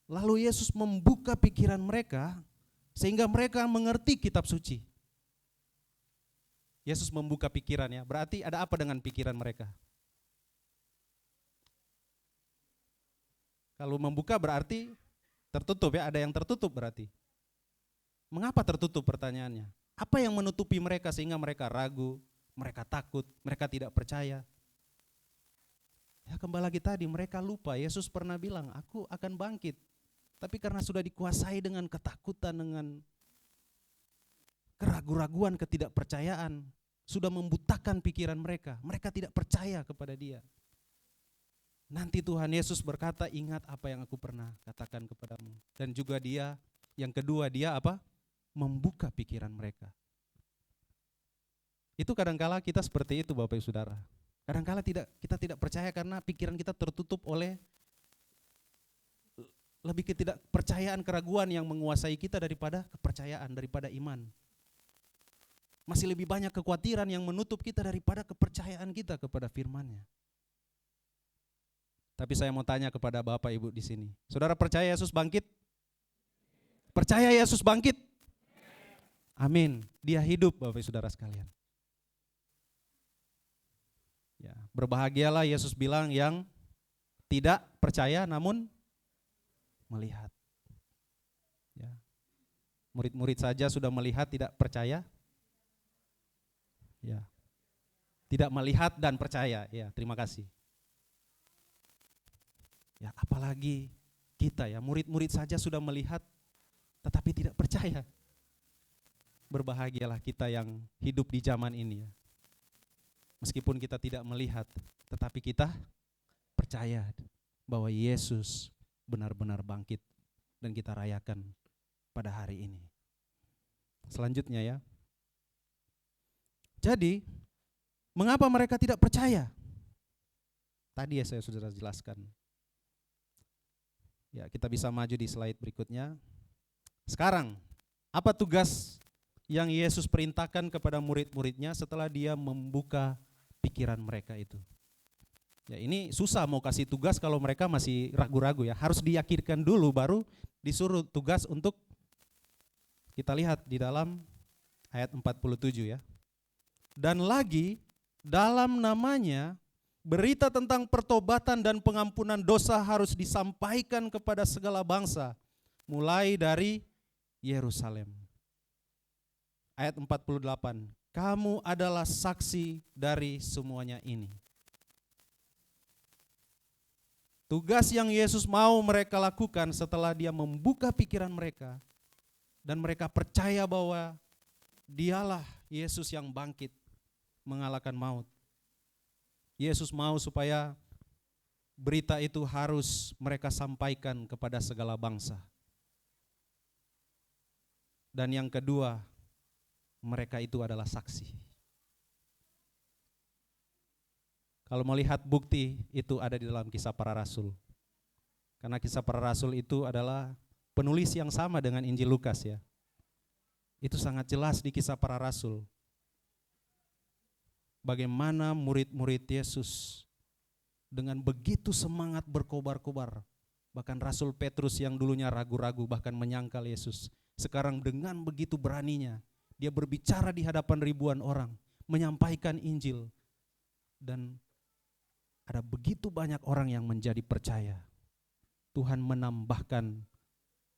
Lalu Yesus membuka pikiran mereka sehingga mereka mengerti kitab suci. Yesus membuka pikiran ya, berarti ada apa dengan pikiran mereka? Kalau membuka berarti tertutup ya, ada yang tertutup berarti. Mengapa tertutup pertanyaannya? Apa yang menutupi mereka sehingga mereka ragu, mereka takut, mereka tidak percaya? Ya kembali lagi tadi, mereka lupa, Yesus pernah bilang, aku akan bangkit Tapi karena sudah dikuasai dengan ketakutan, dengan keraguan-raguan, ketidakpercayaan, sudah membutakan pikiran mereka. Mereka tidak percaya kepada Dia. Nanti Tuhan Yesus berkata, ingat apa yang aku pernah katakan kepadamu. Dan juga Dia, yang kedua, Dia apa? Membuka pikiran mereka. Itu kadangkala kita seperti itu Bapak Ibu Saudara. Kadangkala kita tidak percaya karena pikiran kita tertutup oleh lebih ketidakpercayaan, keraguan yang menguasai kita daripada kepercayaan, daripada iman. Masih lebih banyak kekhawatiran yang menutup kita daripada kepercayaan kita kepada firman-Nya. Tapi saya mau tanya kepada Bapak Ibu di sini. Saudara percaya Yesus bangkit? Percaya Yesus bangkit? Amin. Dia hidup Bapak Ibu Saudara sekalian. Ya, berbahagialah Yesus bilang yang tidak percaya namun melihat. Ya. Murid-murid saja sudah melihat tidak percaya. Ya. Tidak melihat dan percaya. Ya, terima kasih. Ya, apalagi kita ya, murid-murid saja sudah melihat tetapi tidak percaya. Berbahagialah kita yang hidup di zaman ini ya. Meskipun kita tidak melihat, tetapi kita percaya bahwa Yesus benar-benar bangkit dan kita rayakan pada hari ini. Selanjutnya ya. Jadi, mengapa mereka tidak percaya? Tadi ya saya sudah jelaskan. Ya, kita bisa maju di slide berikutnya. Sekarang, apa tugas yang Yesus perintahkan kepada murid-muridnya setelah Dia membuka pikiran mereka itu? Ya, ini susah mau kasih tugas kalau mereka masih ragu-ragu ya. Harus diyakinkan dulu baru disuruh tugas untuk kita lihat di dalam ayat 47 ya. Dan lagi dalam namanya berita tentang pertobatan dan pengampunan dosa harus disampaikan kepada segala bangsa, mulai dari Yerusalem. Ayat 48, kamu adalah saksi dari semuanya ini. Tugas yang Yesus mau mereka lakukan setelah Dia membuka pikiran mereka dan mereka percaya bahwa Dialah Yesus yang bangkit mengalahkan maut. Yesus mau supaya berita itu harus mereka sampaikan kepada segala bangsa. Dan yang kedua, mereka itu adalah saksi. Kalau melihat bukti itu ada di dalam Kisah Para Rasul. Karena Kisah Para Rasul itu adalah penulis yang sama dengan Injil Lukas ya. Itu sangat jelas di Kisah Para Rasul. Bagaimana murid-murid Yesus dengan begitu semangat berkobar-kobar. Bahkan Rasul Petrus yang dulunya ragu-ragu bahkan menyangkal Yesus. Sekarang dengan begitu beraninya dia berbicara di hadapan ribuan orang, menyampaikan Injil. Dan ada begitu banyak orang yang menjadi percaya. Tuhan menambahkan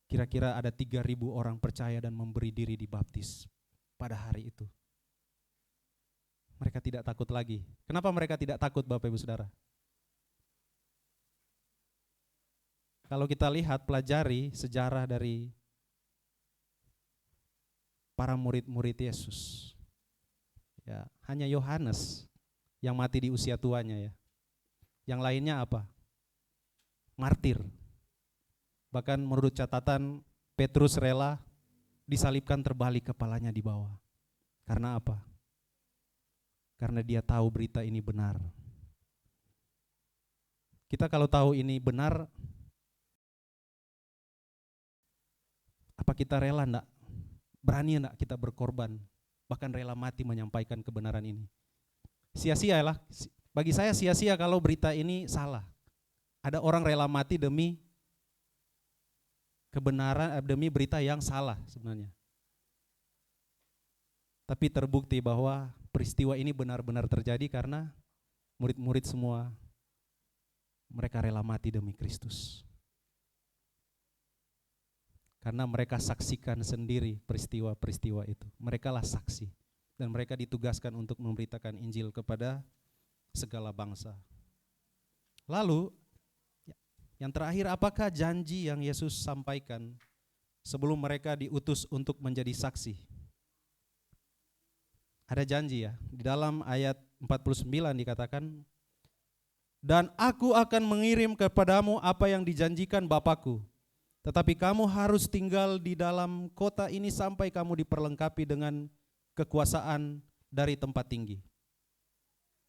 kira-kira ada 3.000 orang percaya dan memberi diri dibaptis pada hari itu. Mereka tidak takut lagi. Kenapa mereka tidak takut Bapak Ibu Saudara? Kalau kita lihat pelajari sejarah dari para murid-murid Yesus. Ya, hanya Yohanes yang mati di usia tuanya ya. Yang lainnya apa? Martir. Bahkan menurut catatan Petrus rela disalibkan terbalik kepalanya di bawah. Karena apa? Karena dia tahu berita ini benar. Kita kalau tahu ini benar, apa kita rela enggak? Berani enggak kita berkorban? Bahkan rela mati menyampaikan kebenaran ini. Sia-sia lah, bagi saya sia-sia kalau berita ini salah. Ada orang rela mati demi kebenaran, demi berita yang salah sebenarnya. Tapi terbukti bahwa peristiwa ini benar-benar terjadi karena murid-murid semua mereka rela mati demi Kristus. Karena mereka saksikan sendiri peristiwa-peristiwa itu. Merekalah saksi dan mereka ditugaskan untuk memberitakan Injil kepada segala bangsa. Lalu Yang terakhir, apakah janji yang Yesus sampaikan sebelum mereka diutus untuk menjadi saksi? Ada janji ya. Di dalam ayat 49 dikatakan, dan aku akan mengirim kepadamu apa yang dijanjikan Bapakku. Tetapi kamu harus tinggal di dalam kota ini sampai kamu diperlengkapi dengan kekuasaan dari tempat tinggi.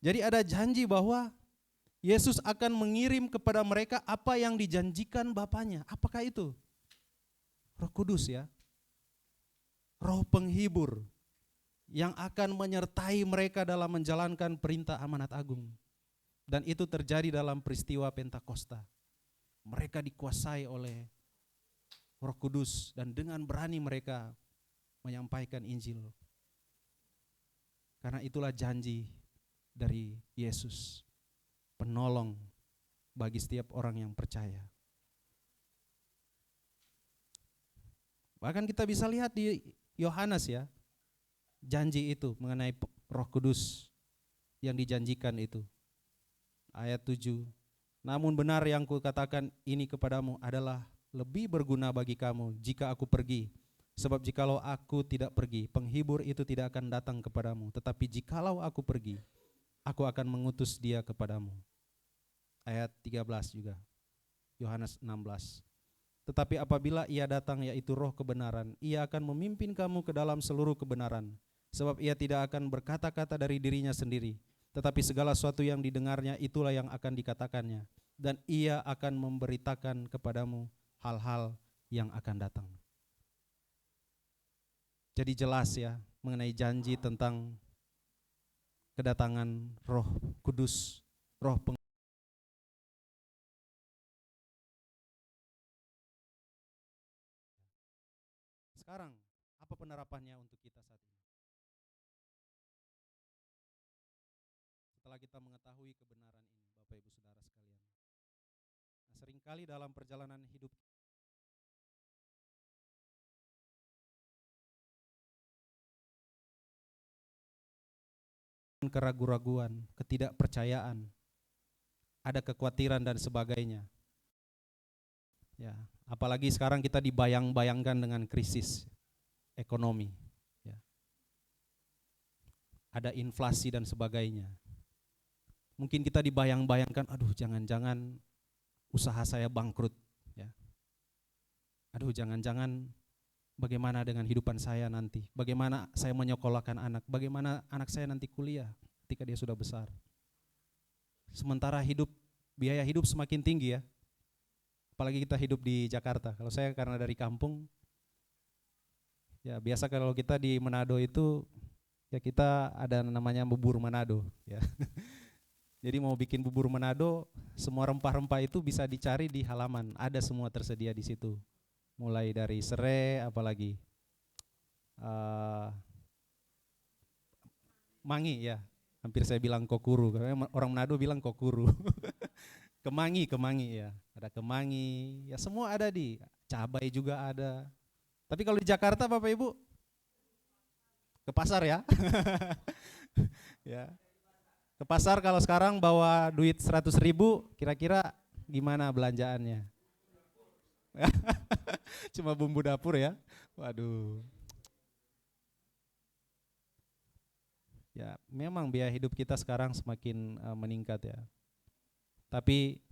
Jadi ada janji bahwa Yesus akan mengirim kepada mereka apa yang dijanjikan Bapaknya. Apakah itu? Roh Kudus ya. Roh penghibur yang akan menyertai mereka dalam menjalankan perintah amanat agung. Dan itu terjadi dalam peristiwa Pentakosta. Mereka dikuasai oleh Roh Kudus dan dengan berani mereka menyampaikan Injil. Karena itulah janji dari Yesus, penolong bagi setiap orang yang percaya. Bahkan kita bisa lihat di Yohanes ya, janji itu mengenai Roh Kudus yang dijanjikan itu. Ayat 7, namun benar yang kukatakan ini kepadamu adalah lebih berguna bagi kamu jika aku pergi. Sebab jikalau aku tidak pergi, penghibur itu tidak akan datang kepadamu. Tetapi jikalau aku pergi, aku akan mengutus dia kepadamu. Ayat 13 juga, Yohanes 16. Tetapi apabila ia datang, yaitu Roh kebenaran, ia akan memimpin kamu ke dalam seluruh kebenaran. Sebab ia tidak akan berkata-kata dari dirinya sendiri, tetapi segala sesuatu yang didengarnya itulah yang akan dikatakannya. Dan ia akan memberitakan kepadamu hal-hal yang akan datang. Jadi jelas ya mengenai janji tentang kedatangan Roh Kudus, Roh Sekarang, apa penerapannya untuk kita saat ini? Setelah kita mengetahui kebenaran ini, Bapak Ibu Saudara sekalian. Nah, seringkali dalam perjalanan hidup keraguan-raguan, ketidakpercayaan, ada kekhawatiran dan sebagainya. Ya, apalagi sekarang kita dibayang-bayangkan dengan krisis ekonomi. Ya. Ada inflasi dan sebagainya. Mungkin kita dibayang-bayangkan, aduh jangan-jangan usaha saya bangkrut. Ya. Aduh jangan-jangan bagaimana dengan hidupan saya nanti? Bagaimana saya menyekolahkan anak? Bagaimana anak saya nanti kuliah ketika dia sudah besar? Sementara biaya hidup semakin tinggi ya. Apalagi kita hidup di Jakarta. Kalau saya karena dari kampung, ya biasa kalau kita di Manado itu, ya kita ada namanya bubur Manado. Ya. Jadi mau bikin bubur Manado, semua rempah-rempah itu bisa dicari di halaman. Ada semua tersedia di situ. Mulai dari serai, apalagi mangi ya, hampir saya bilang kokuru, karena orang Manado bilang kokuru. kemangi ya, ada kemangi, ya semua ada di, cabai juga ada. Tapi kalau di Jakarta Bapak Ibu, ke pasar ya. Ya. Ke pasar kalau sekarang bawa duit 100.000, kira-kira gimana belanjaannya? Cuma bumbu dapur ya. Waduh. Ya, memang biaya hidup kita sekarang semakin meningkat ya. Tapi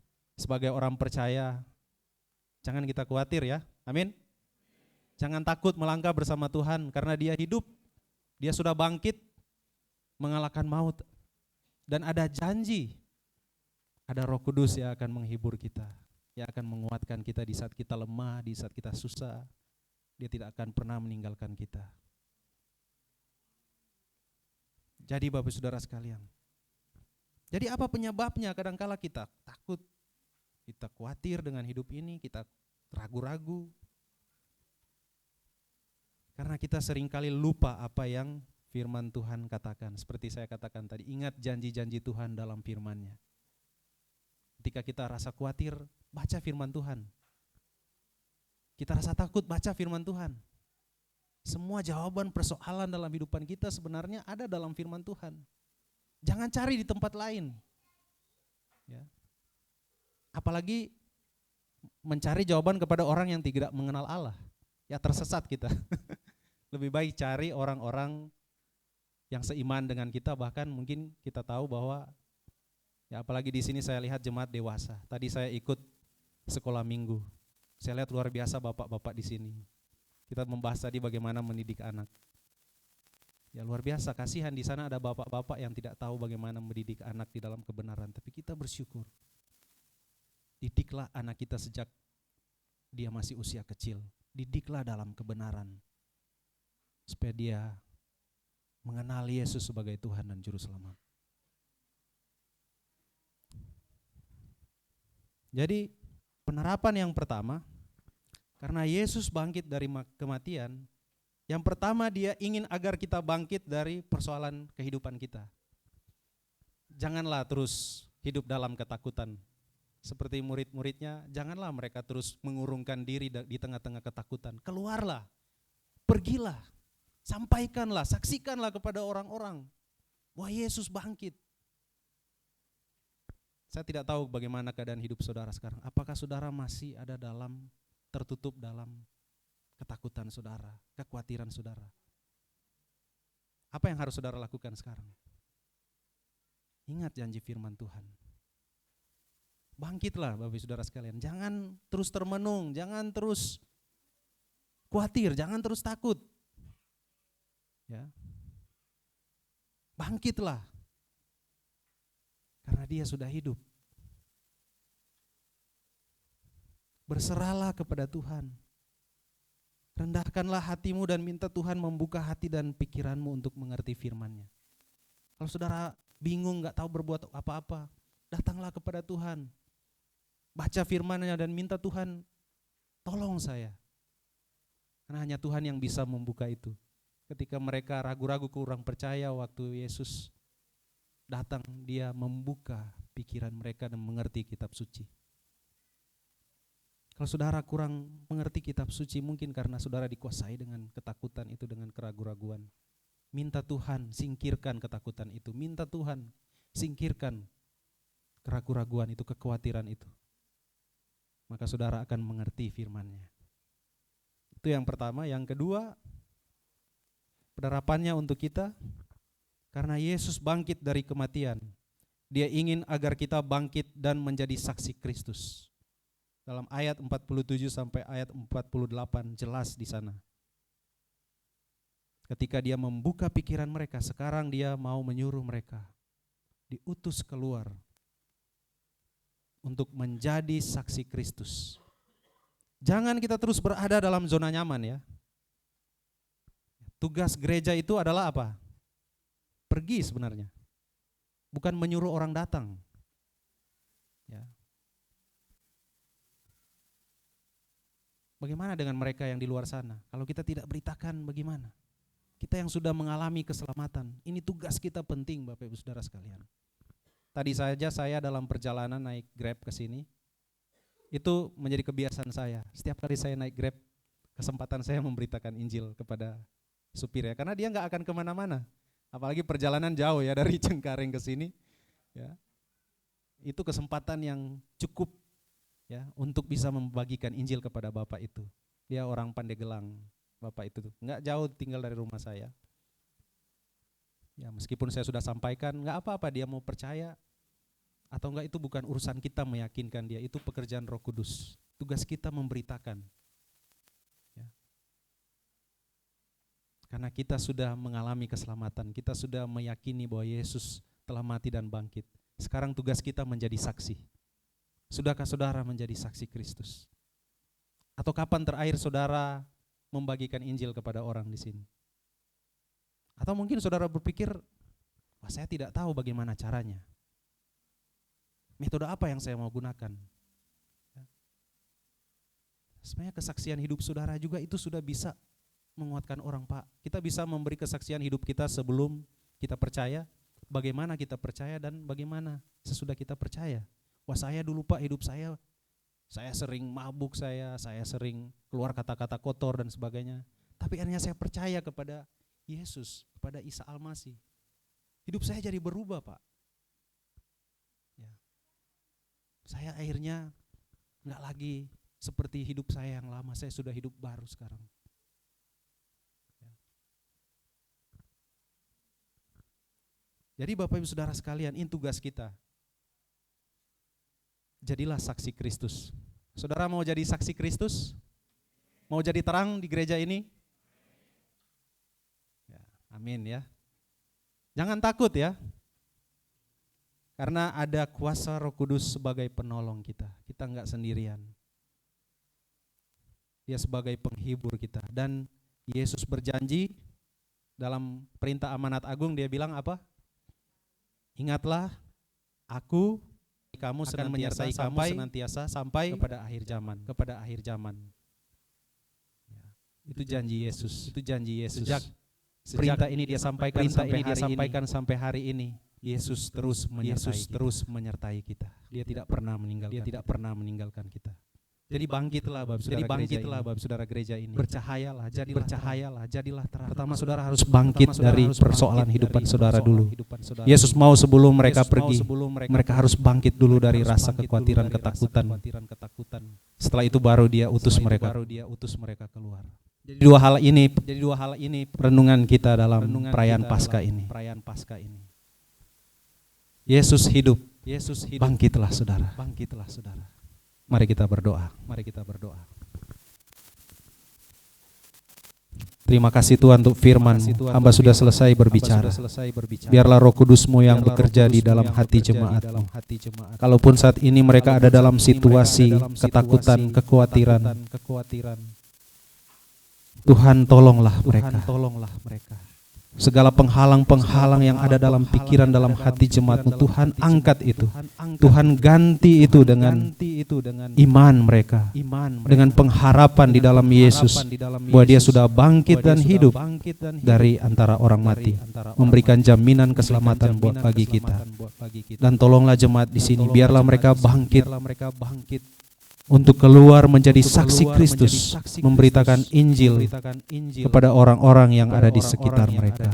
sebagai orang percaya, jangan kita khawatir ya. Amin. Jangan takut melangkah bersama Tuhan karena Dia hidup. Dia sudah bangkit mengalahkan maut. Dan ada janji. Ada Roh Kudus yang akan menghibur kita, yang akan menguatkan kita di saat kita lemah, di saat kita susah. Dia tidak akan pernah meninggalkan kita. Jadi Bapak Saudara sekalian, jadi apa penyebabnya kadangkala kita takut, kita khawatir dengan hidup ini, kita ragu-ragu. Karena kita seringkali lupa apa yang firman Tuhan katakan. Seperti saya katakan tadi, ingat janji-janji Tuhan dalam firman-Nya. Ketika kita rasa khawatir, baca firman Tuhan. Kita rasa takut, baca firman Tuhan. Semua jawaban persoalan dalam hidupan kita sebenarnya ada dalam firman Tuhan. Jangan cari di tempat lain. Ya. Apalagi mencari jawaban kepada orang yang tidak mengenal Allah. Ya tersesat kita. Lebih baik cari orang-orang yang seiman dengan kita, bahkan mungkin kita tahu bahwa ya apalagi di sini saya lihat jemaat dewasa. Tadi saya ikut sekolah minggu. Saya lihat luar biasa bapak-bapak di sini. Kita membahas tadi bagaimana mendidik anak. Ya luar biasa, kasihan di sana ada bapak-bapak yang tidak tahu bagaimana mendidik anak di dalam kebenaran. Tapi kita bersyukur. Didiklah anak kita sejak dia masih usia kecil. Didiklah dalam kebenaran. Supaya dia mengenal Yesus sebagai Tuhan dan Juru Selamat. Jadi penerapan yang pertama, karena Yesus bangkit dari kematian, yang pertama dia ingin agar kita bangkit dari persoalan kehidupan kita. Janganlah terus hidup dalam ketakutan. Seperti murid-muridnya, janganlah mereka terus mengurungkan diri di tengah-tengah ketakutan. Keluarlah, pergilah, sampaikanlah, saksikanlah kepada orang-orang bahwa Yesus bangkit. Saya tidak tahu bagaimana keadaan hidup saudara sekarang. Apakah saudara masih ada tertutup dalam ketakutan saudara, kekhawatiran saudara? Apa yang harus saudara lakukan sekarang? Ingat janji firman Tuhan. Bangkitlah Bapak Saudara sekalian. Jangan terus termenung, jangan terus khawatir, jangan terus takut. Ya. Bangkitlah. Karena Dia sudah hidup. Berserahlah kepada Tuhan. Rendahkanlah hatimu dan minta Tuhan membuka hati dan pikiranmu untuk mengerti firman-Nya. Kalau saudara bingung, gak tahu berbuat apa-apa, datanglah kepada Tuhan. Baca firman-Nya dan minta Tuhan, tolong saya. Karena hanya Tuhan yang bisa membuka itu. Ketika mereka ragu-ragu, kurang percaya waktu Yesus datang, Dia membuka pikiran mereka dan mengerti kitab suci. Kalau saudara kurang mengerti kitab suci, mungkin karena saudara dikuasai dengan ketakutan itu, dengan keraguan-raguan. Minta Tuhan singkirkan ketakutan itu. Minta Tuhan singkirkan keraguan-raguan itu, kekhawatiran itu. Maka saudara akan mengerti firman-Nya. Itu yang pertama. Yang kedua, penerapannya untuk kita, karena Yesus bangkit dari kematian, Dia ingin agar kita bangkit dan menjadi saksi Kristus. Dalam ayat 47 sampai ayat 48 jelas di sana. Ketika Dia membuka pikiran mereka, sekarang Dia mau menyuruh mereka diutus keluar untuk menjadi saksi Kristus. Jangan kita terus berada dalam zona nyaman ya. Tugas gereja itu adalah apa? Pergi sebenarnya. Bukan menyuruh orang datang. Ya. Bagaimana dengan mereka yang di luar sana? Kalau kita tidak beritakan bagaimana? Kita yang sudah mengalami keselamatan, ini tugas kita penting Bapak Ibu Saudara sekalian. Tadi saja saya dalam perjalanan naik Grab ke sini, itu menjadi kebiasaan saya. Setiap kali saya naik Grab, kesempatan saya memberitakan Injil kepada supir ya, karena dia nggak akan kemana-mana. Apalagi perjalanan jauh ya dari Cengkareng ke sini, ya. Itu kesempatan yang cukup ya untuk bisa membagikan Injil kepada Bapak itu. Dia orang Pandeglang, Bapak itu nggak jauh tinggal dari rumah saya. Ya meskipun saya sudah sampaikan, nggak apa-apa dia mau percaya atau enggak, itu bukan urusan kita meyakinkan dia, itu pekerjaan Roh Kudus. Tugas kita memberitakan. Ya. Karena kita sudah mengalami keselamatan, kita sudah meyakini bahwa Yesus telah mati dan bangkit. Sekarang tugas kita menjadi saksi. Sudahkah saudara menjadi saksi Kristus? Atau kapan terakhir saudara membagikan Injil kepada orang di sini? Atau mungkin saudara berpikir, wah saya tidak tahu bagaimana caranya. Metode apa yang saya mau gunakan? Sebenarnya kesaksian hidup saudara juga itu sudah bisa menguatkan orang Pak. Kita bisa memberi kesaksian hidup kita sebelum kita percaya, bagaimana kita percaya dan bagaimana sesudah kita percaya. Wah saya dulu Pak hidup saya sering mabuk, saya sering keluar kata-kata kotor dan sebagainya. Tapi akhirnya saya percaya kepada Yesus, kepada Isa Al-Masih. Hidup saya jadi berubah Pak. Ya. Saya akhirnya Enggak lagi seperti hidup saya yang lama, saya sudah hidup baru sekarang. Jadi Bapak Ibu Saudara sekalian, ini tugas kita. Jadilah saksi Kristus. Saudara mau jadi saksi Kristus? Mau jadi terang di gereja ini? Ya, amin ya. Jangan takut ya. Karena ada kuasa Roh Kudus sebagai penolong kita. Kita enggak sendirian. Dia sebagai penghibur kita. Dan Yesus berjanji dalam perintah amanat agung, dia bilang apa? Ingatlah, aku kamu akan menyertai kamu senantiasa sampai kepada akhir zaman. Kepada akhir zaman. Ya, itu janji Yesus. Itu janji Yesus. Sejak perintah ini dia sampaikan sampai hari ini. Yesus terus menyertai kita. Dia tidak pernah meninggalkan kita. Jadi bangkitlah Bapak Saudara gereja ini. Bercahayalah, jadilah terang. Pertama saudara harus bangkit dari persoalan hidupan saudara dulu. Yesus mau sebelum mereka pergi, mereka harus bangkit dulu dari rasa kekhawatiran, ketakutan. Setelah itu baru dia utus mereka keluar. Jadi dua hal ini renungan kita dalam perayaan Paskah ini. Yesus hidup. Bangkitlah saudara. Mari kita berdoa. Terima kasih Tuhan untuk firman-Mu. Hamba sudah selesai berbicara. Biarlah Roh Kudus-Mu yang bekerja di dalam hati jemaat-Mu. Kalaupun saat ini mereka ada dalam situasi ketakutan, kekhawatiran, Tuhan tolonglah mereka. Segala penghalang-penghalang yang ada dalam pikiran, dalam hati jemaat-Mu, Tuhan angkat itu. Tuhan ganti itu dengan iman mereka, dengan pengharapan di dalam Yesus, bahwa dia sudah bangkit dan hidup dari antara orang mati, memberikan jaminan keselamatan buat bagi kita. Dan tolonglah jemaat di sini, biarlah mereka bangkit untuk keluar menjadi saksi Kristus, memberitakan Injil kepada orang-orang yang ada di sekitar mereka.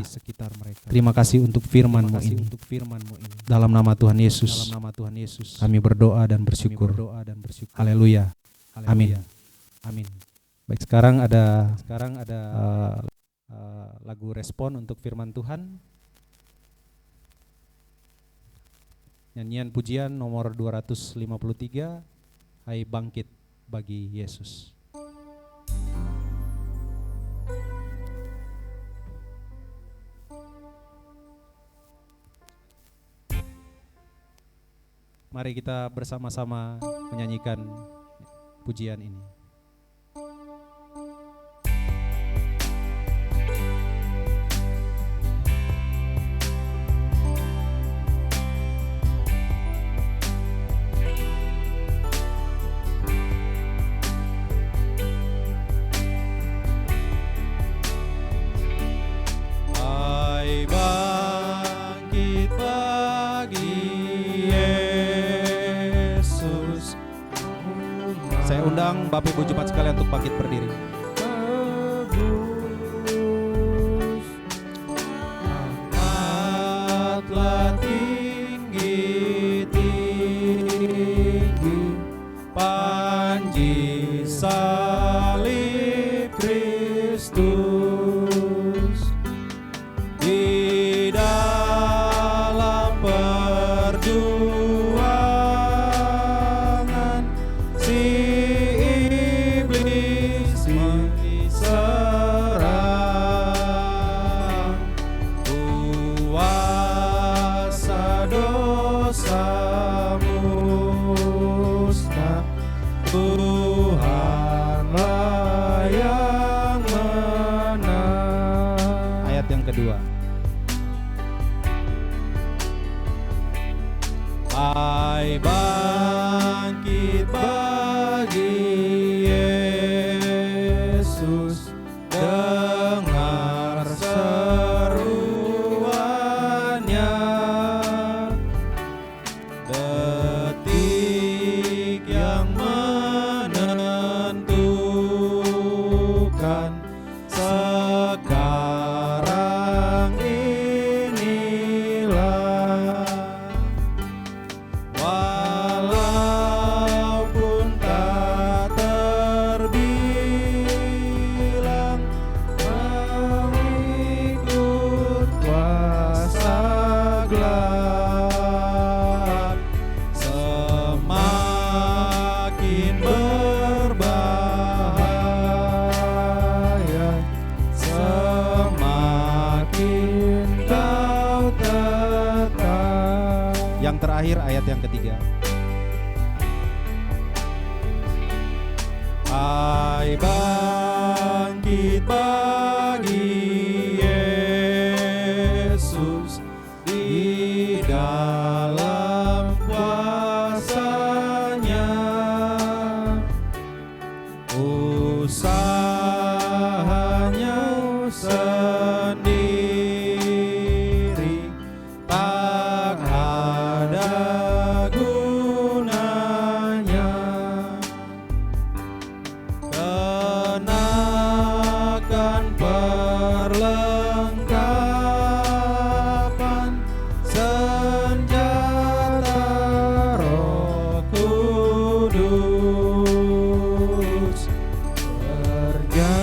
Terima kasih untuk firman-Mu ini. Dalam nama Tuhan Yesus, kami berdoa dan bersyukur. Haleluya. Amin. Baik, sekarang ada lagu respon untuk firman Tuhan. Nyanyian pujian nomor 253. Hai bangkit bagi Yesus. Mari kita bersama-sama menyanyikan pujian ini. Saya undang Bapak Ibu Jemaat sekalian untuk bangkit berdiri. Angkatlah tinggi-tinggi panji salib Kristus di dalam perjuangan si iblis diserang, kuasa dosa musnah, Tuhanlah yang menang. Ayat yang kedua. Hai bangkit bagi Yesus, dengar seruannya, detik yang menentukan sekarang inilah. Yang terakhir ayat yang ketiga. Hai bangkit bagi Yesus di dalam kuasa-Nya, usahanya sendiri tak ada gunanya. Kenakan perlengkapan senjata Roh Kudus, berjaga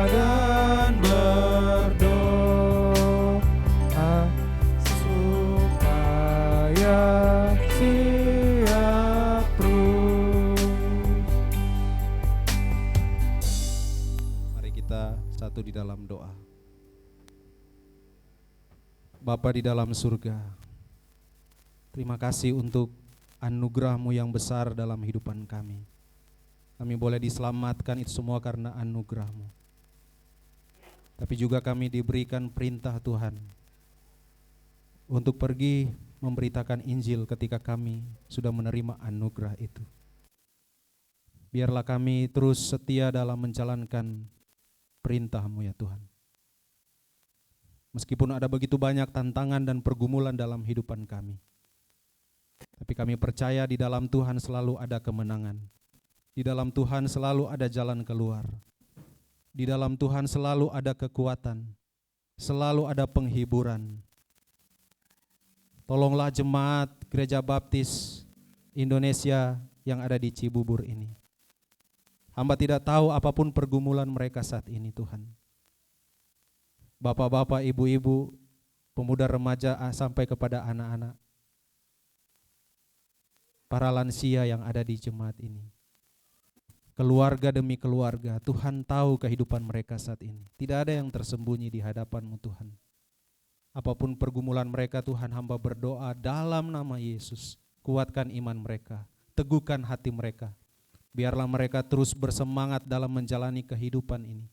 dan berdoa supaya siap terus. Mari kita satu di dalam doa. Bapa di dalam surga, terima kasih untuk anugerah-Mu yang besar dalam kehidupan kami. Kami boleh diselamatkan itu semua karena anugerah-Mu. Tapi juga kami diberikan perintah Tuhan untuk pergi memberitakan Injil ketika kami sudah menerima anugerah itu. Biarlah kami terus setia dalam menjalankan perintah-Mu ya Tuhan. Meskipun ada begitu banyak tantangan dan pergumulan dalam kehidupan kami, tapi kami percaya di dalam Tuhan selalu ada kemenangan. Di dalam Tuhan selalu ada jalan keluar. Di dalam Tuhan selalu ada kekuatan, selalu ada penghiburan. Tolonglah jemaat Gereja Baptis Indonesia yang ada di Cibubur ini. Hamba tidak tahu apapun pergumulan mereka saat ini Tuhan. Bapak-bapak, ibu-ibu, pemuda remaja sampai kepada anak-anak, para lansia yang ada di jemaat ini. Keluarga demi keluarga, Tuhan tahu kehidupan mereka saat ini. Tidak ada yang tersembunyi di hadapan-Mu Tuhan. Apapun pergumulan mereka Tuhan, hamba berdoa dalam nama Yesus. Kuatkan iman mereka, teguhkan hati mereka. Biarlah mereka terus bersemangat dalam menjalani kehidupan ini.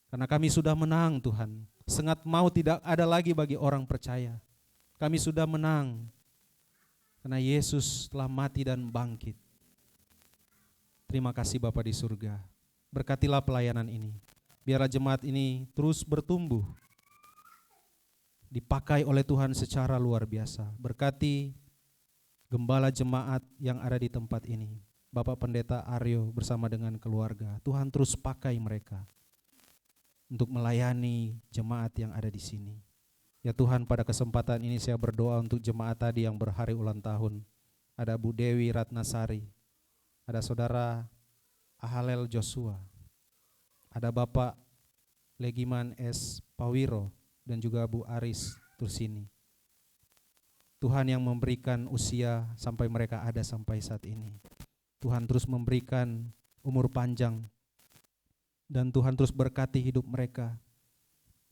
Karena kami sudah menang Tuhan. Sengat mau tidak ada lagi bagi orang percaya. Kami sudah menang. Karena Yesus telah mati dan bangkit. Terima kasih Bapa di surga. Berkatilah pelayanan ini. Biarlah jemaat ini terus bertumbuh. Dipakai oleh Tuhan secara luar biasa. Berkati gembala jemaat yang ada di tempat ini. Bapak Pendeta Aryo bersama dengan keluarga. Tuhan terus pakai mereka untuk melayani jemaat yang ada di sini. Ya Tuhan, pada kesempatan ini saya berdoa untuk jemaat tadi yang berhari ulang tahun. Ada Bu Dewi Ratnasari, ada Saudara Ahalel Joshua, ada Bapak Legiman S. Pawiro, dan juga Bu Aris Tursini. Tuhan yang memberikan usia sampai mereka ada sampai saat ini. Tuhan terus memberikan umur panjang, dan Tuhan terus berkati hidup mereka.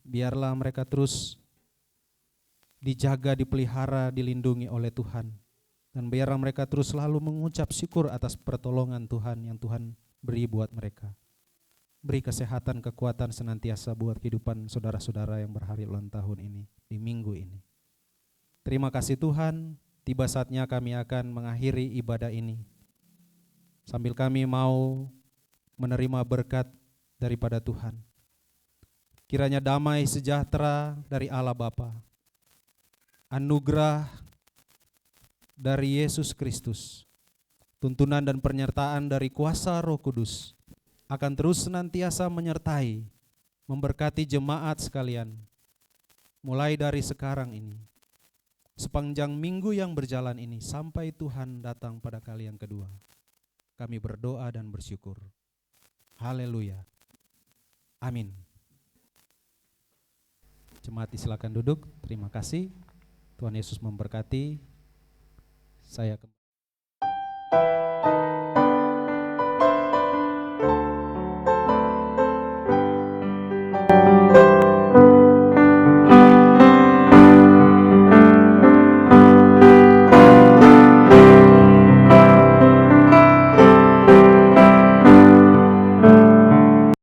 Biarlah mereka terus dijaga, dipelihara, dilindungi oleh Tuhan. Dan biarlah mereka terus selalu mengucap syukur atas pertolongan Tuhan yang Tuhan beri buat mereka. Beri kesehatan, kekuatan senantiasa buat kehidupan saudara-saudara yang berhari ulang tahun ini, di minggu ini. Terima kasih Tuhan, tiba saatnya kami akan mengakhiri ibadah ini. Sambil kami mau menerima berkat daripada Tuhan. Kiranya damai sejahtera dari Allah Bapa, anugerah dari Yesus Kristus, tuntunan dan penyertaan dari kuasa Roh Kudus akan terus senantiasa menyertai, memberkati jemaat sekalian, mulai dari sekarang ini, sepanjang minggu yang berjalan ini, sampai Tuhan datang pada kali yang kedua. Kami berdoa dan bersyukur. Haleluya. Amin. Jemaat silakan duduk. Terima kasih. Tuhan Yesus memberkati. Saya